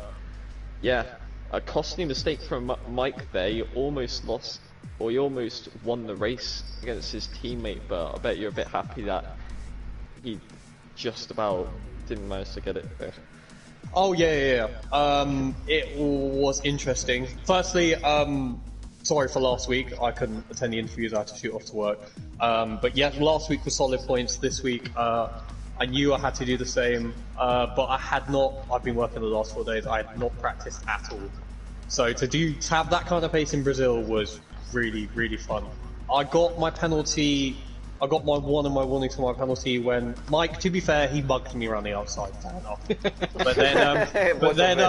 yeah, a costly mistake from Mike there. He almost lost, or he almost won the race against his teammate. But I bet you're a bit happy that he just about didn't manage to get it there. Oh yeah. It was interesting. Firstly, sorry for last week. I couldn't attend the interviews. I had to shoot off to work. But yeah, last week was solid points. This week, I knew I had to do the same, but I had not. I've been working the last 4 days. I had not practiced at all. So to have that kind of pace in Brazil was really, really fun. I got my penalty. I got my one and my warning for my penalty when Mike, to be fair, he mugged me around the outside. Fair enough. But then,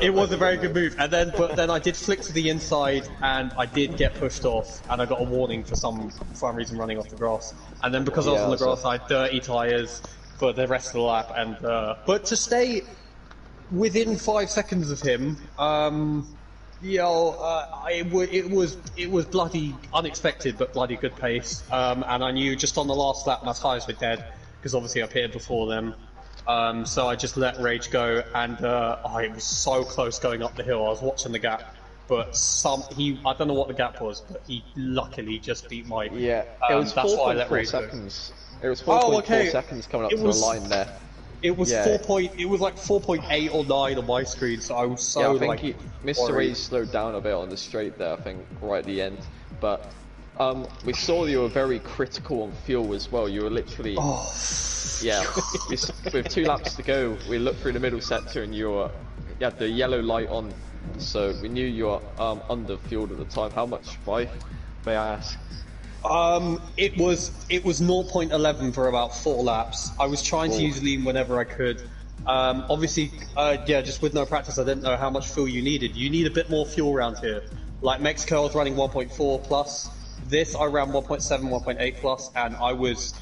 it was a very good move. And then I did flick to the inside and I did get pushed off and I got a warning for some reason running off the grass. And then because I was on the grass, I had dirty tyres for the rest of the lap. And but to stay within 5 seconds of him, it was bloody unexpected, but bloody good pace. And I knew just on the last lap my tyres were dead because obviously I pitted before them. So I just let Rage go, and it was so close going up the hill. I was watching the gap, but I don't know what the gap was, but he luckily just beat Mike. Yeah, it was 4.4 seconds. It was 4.4 seconds coming up to the line there. It was It was like 4.8 or 9 on my screen, so I was so Mr. Ray slowed down a bit on the straight there. I think right at the end, but we saw you were very critical on fuel as well. You were literally, with 2 laps to go, we looked through the middle sector and you had the yellow light on, so we knew you were under fueled at the time. How much by, may I ask? It was 0.11 for about 4 laps. I was trying to use lean whenever I could. Obviously, just with no practice, I didn't know how much fuel you needed. You need a bit more fuel around here. Like Mexico, I was running 1.4 plus. This, I ran 1.7, 1.8 plus, and I was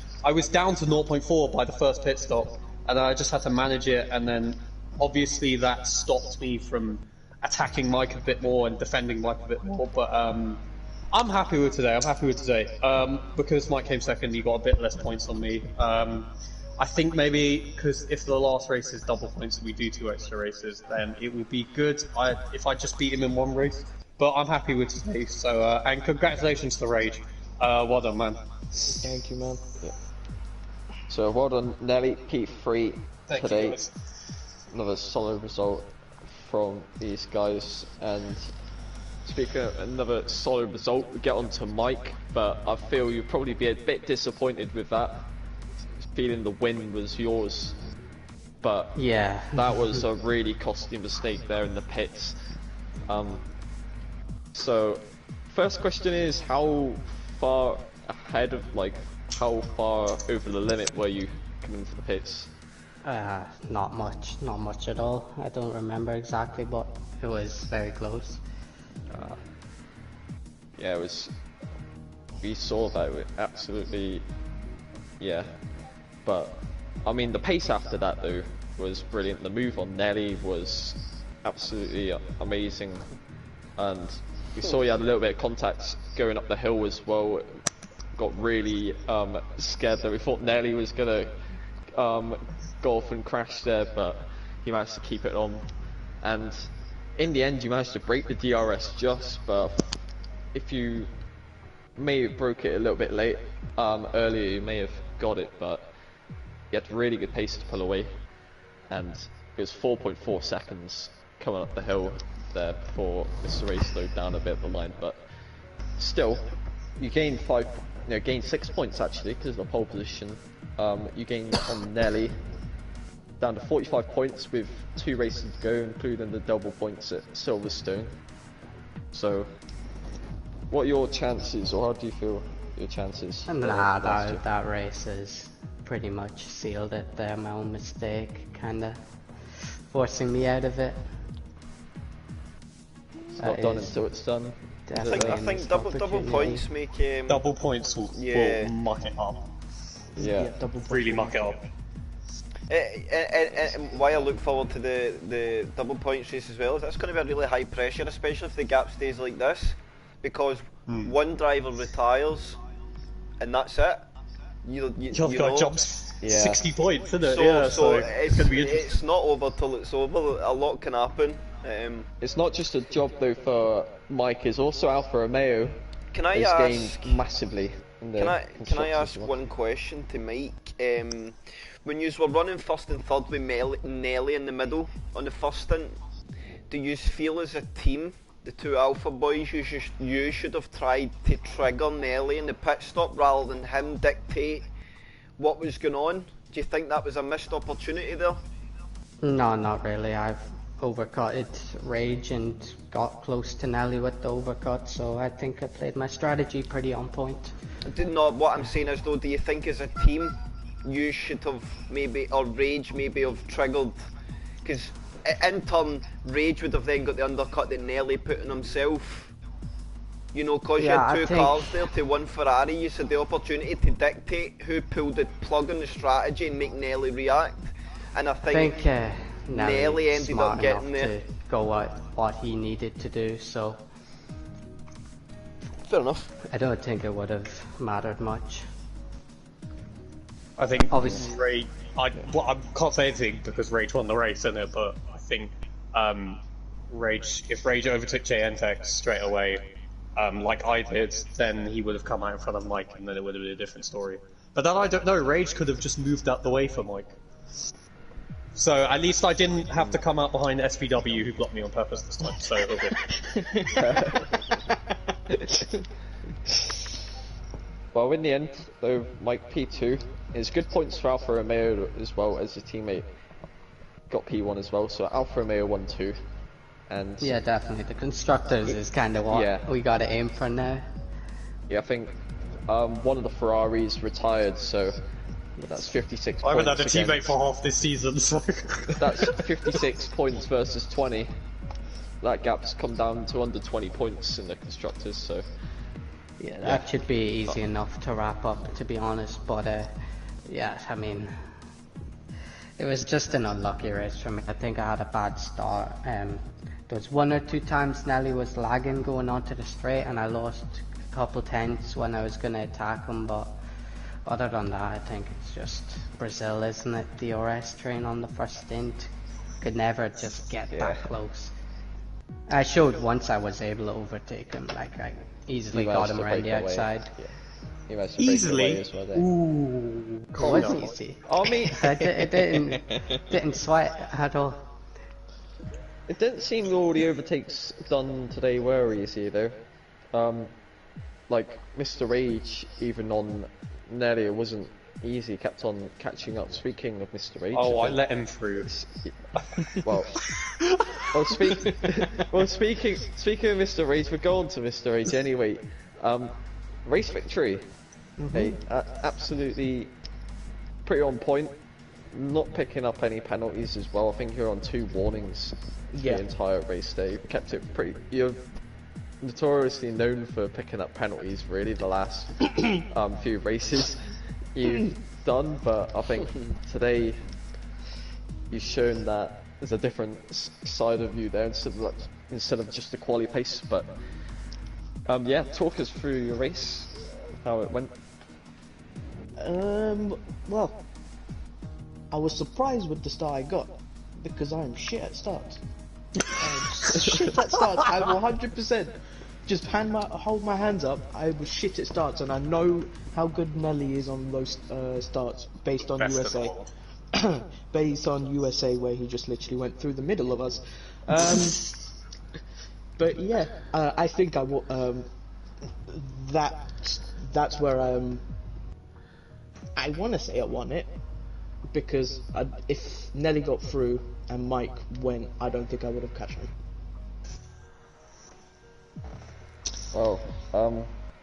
down to 0.4 by the first pit stop, and I just had to manage it. And then, obviously, that stopped me from attacking Mike a bit more and defending Mike a bit more. But I'm happy with today. Because Mike came second, he got a bit less points on me. I think maybe because if the last race is double points and we do 2 extra races, then it would be good if I just beat him in 1 race. But I'm happy with today. So and congratulations to Rage. Well done, man. Thank you, man. Yeah. So well done, Nelly. P3 Thank today. you, guys. Another solid result from these guys. And speaking of another solid result, we get on to Mike. But I feel you'll probably be a bit disappointed with that. Feeling the win was yours. But yeah, that was a really costly mistake there in the pits. So first question is, how far ahead of, like, how far over the limit were you coming to the pits? not much at all. I don't remember exactly, but it was very close. Yeah, it was. We saw that absolutely. Yeah, but I mean the pace after that though was brilliant. The move on Nelly was absolutely amazing, and we saw you had a little bit of contact going up the hill as well. Got really scared that we thought Nelly was gonna go off and crash there, but he managed to keep it on. And in the end, you managed to break the DRS just, but if you may have broke it a little bit late earlier, you may have got it, but you had really good pace to pull away, and it was 4.4 seconds coming up the hill there before Mr. Ray slowed down a bit at the line. But still, you gained 6 points actually because of the pole position. You gained on Nelly down to 45 points with 2 races to go, including the double points at Silverstone. So what are your chances, or how do you feel your chances? Nah, that race is pretty much sealed it there. My own mistake, kinda forcing me out of it. It's not done until it's done. I think double points make Double points will muck it up. Yeah, Really muck it up. And why I look forward to the double points race as well is that's going to be a really high pressure, especially if the gap stays like this, because one driver retires and that's it. You know, jumps 60 points, isn't it? So it's gonna be interesting. it's not over till it's over. A lot can happen. It's not just a job though for Mike. It's also Alfa Romeo. Can I has ask? gained massively. In the Can I ask constructors one. one question to Mike? When you were running first and third with Nelly in the middle on the first stint, do you feel as a team, the 2 Alpha boys, you should have tried to trigger Nelly in the pit stop rather than him dictate what was going on? Do you think that was a missed opportunity there? No, not really. I've overcutted Rage and got close to Nelly with the overcut, so I think I played my strategy pretty on point. What I'm saying is though, do you think as a team you should have maybe, or Rage maybe have triggered, because in turn Rage would have then got the undercut that Nelly put on himself, you know, because you had 2 cars there to 1 Ferrari. You had the opportunity to dictate who pulled the plug on the strategy and make Nelly react, and I think Nelly ended up getting there to go at what he needed to do, so fair enough. I don't think it would have mattered much. I think Obviously. Ray. I can't say anything because Rage won the race, isn't it? But I think if Rage overtook JNTech straight away, like I did, then he would have come out in front of Mike, and then it would have been a different story. But then I don't know. Rage could have just moved out the way for Mike. So at least I didn't have to come out behind SPW, who blocked me on purpose this time. So okay. Well, in the end, though, Mike P2 is good points for Alfa Romeo as well as his teammate got P1 as well. So Alfa Romeo 1-2, and yeah, definitely the constructors is kind of what we got to aim for now. Yeah, I think one of the Ferraris retired, so that's 56 I points. haven't had a teammate for half this season, so that's 56 points versus 20. That gap's come down to under 20 points in the constructors, so yeah, that should be easy enough to wrap up, to be honest. But yeah, I mean, it was just an unlucky race for me. I think I had a bad start. There was 1 or 2 times Nelly was lagging going onto the straight, and I lost a couple tenths when I was going to attack him. But other than that, I think it's just Brazil, isn't it? DRS train on the first stint. Could never just get that close. I showed once I was able to overtake him, like I easily got him around the outside. Yeah. He managed to break away as well there. Ooh, It was easy. I mean, It didn't sweat at all. it didn't seem all the overtakes done today were easy though. Like Mr. Rage, even on Nelly, it wasn't easy. Kept on catching up. Speaking of Mr. Rage, oh, I let him through. well, speaking of Mr. Rage, we're going to Mr. Rage anyway. Race victory, hey, absolutely pretty on point. Not picking up any penalties as well. I think you're on 2 warnings the entire race day. Kept it pretty. You're notoriously known for picking up penalties. Really, the last few races you've done, but I think today you've shown that there's a different side of you there instead of just the quali pace. But yeah, talk us through your race, how it went. Well, I was surprised with the start I got because I'm shit at starts. Shit at starts. I will 100% just hold my hands up. I was shit at starts, and I know how good Nelly is on those starts based on Best of USA. all. Based on USA, where he just literally went through the middle of us. But yeah, I think I will. That's where I want to say I won it, because if Nelly got through and Mike went, I don't think I would have catched him. Well,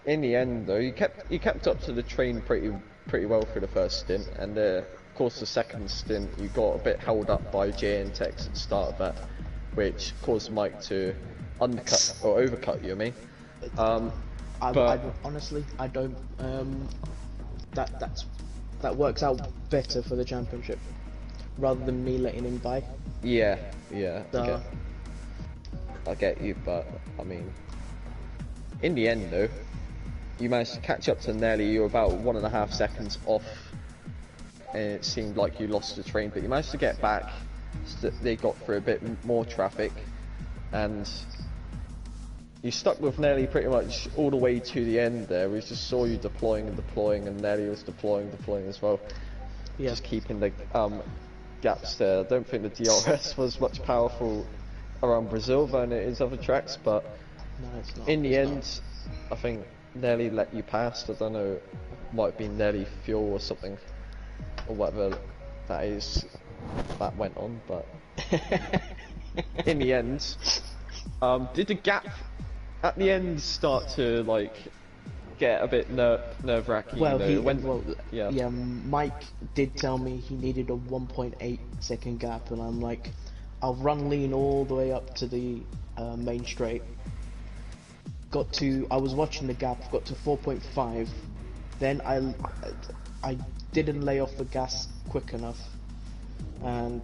in the end though, you kept up to the train pretty well for the first stint, and of course the second stint you got a bit held up by Jay and Tex at the start of that, which caused Mike to undercut or overcut you. I mean, I honestly, I don't. That works out better for the championship, rather than me letting him by. yeah, So, I get you, but I mean, in the end though, you managed to catch up to Nelly. You were about 1.5 seconds off, and it seemed like you lost the train, but you managed to get back. So they got through a bit more traffic, and you stuck with Nelly pretty much all the way to the end there. We just saw you deploying, and Nelly was deploying as well. yeah. Just keeping the gaps there. I don't think the DRS was much powerful around Brazil than it is other tracks, but No, it's not. in the It's end, I think Nelly let you past. I don't know, it might be Nelly fuel or something, or whatever that is that went on, but in the end, did the gap at the end start to like get a bit nerve-wracking? Well, yeah. Mike did tell me he needed a 1.8 second gap, and I'm like, I'll run lean all the way up to the main straight. I was watching the gap, got to 4.5, then I didn't lay off the gas quick enough, and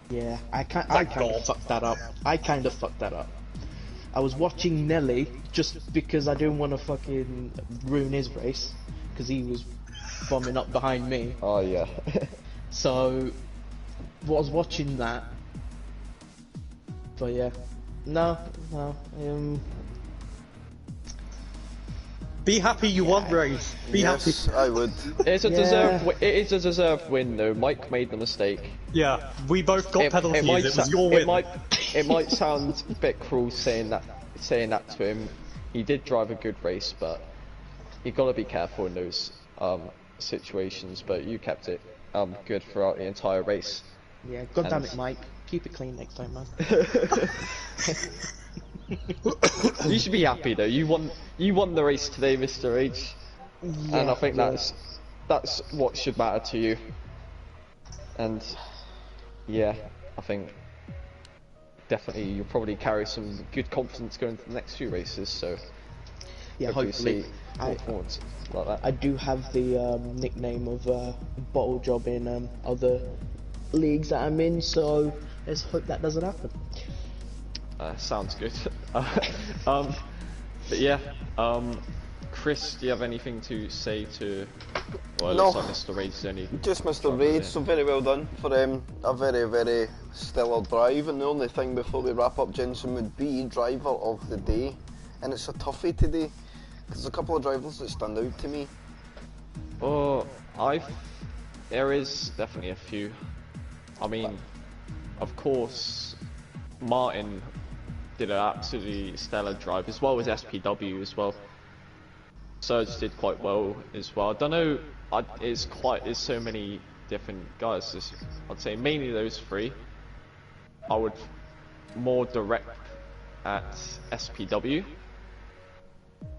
yeah, I kind of fucked that up. I was watching Nelly just because I didn't want to fucking ruin his race, because he was bombing up behind me. Oh yeah. So I was watching that, but yeah, no. Be happy you won, Race. Be happy. Yes, I would. It's a Yeah. it is a deserved win though. Mike made the mistake. Yeah, we both got penalties. It was your win. It might sound a bit cruel saying that to him. He did drive a good race, but you got to be careful in those situations. But you kept it good throughout the entire race. Yeah, god damn it, Mike. Keep it clean next time, man. You should be happy though. You won the race today, Mr. H. And I think that's what should matter to you. And yeah, I think definitely you'll probably carry some good confidence going into the next few races. So Yeah, hopefully. Like that. I do have the nickname of bottle job in other leagues that I'm in, so let's hope that doesn't happen. Sounds good. But yeah, Chris, do you have anything to say to Well, it No. looks like Mr. Raid's only... Just Mr. Trouble, Raid, yeah. so very well done for a very, very stellar drive. And the only thing before we wrap up, Jensen, would be driver of the day. And it's a toughie today, because a couple of drivers that stand out to me. Oh, there is definitely a few. I mean, of course, Martin did an absolutely stellar drive, as well as SPW as well. Serge did quite well as well. I don't know, it's so many different guys. I'd say mainly those three. I would more direct at SPW.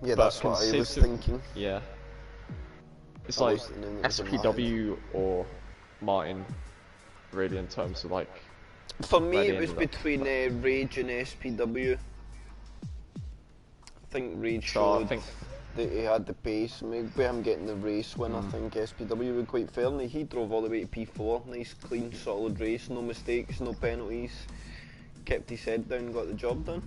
Yeah, But that's what I was thinking. Yeah. It's I like was thinking it was in my SPW or Martin, really, in terms of like... For me, Where they it was ended up. between Rage and SPW. I think Rage So I showed think- that he had the pace. Maybe I'm getting the race win. I think SPW were quite fair, and he drove all the way to P4. Nice, clean, solid race. No mistakes, no penalties. Kept his head down, got the job done.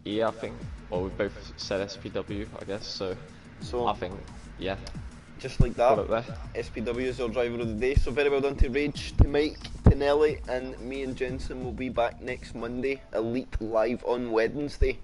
Yeah, I think, well, we both said SPW, I guess, so So, I think, yeah, just like that, got it there. SPW is our driver of the day. So very well done to Rage, to Mike, to Nelly, and me and Jensen will be back next Monday. Elite live on Wednesday.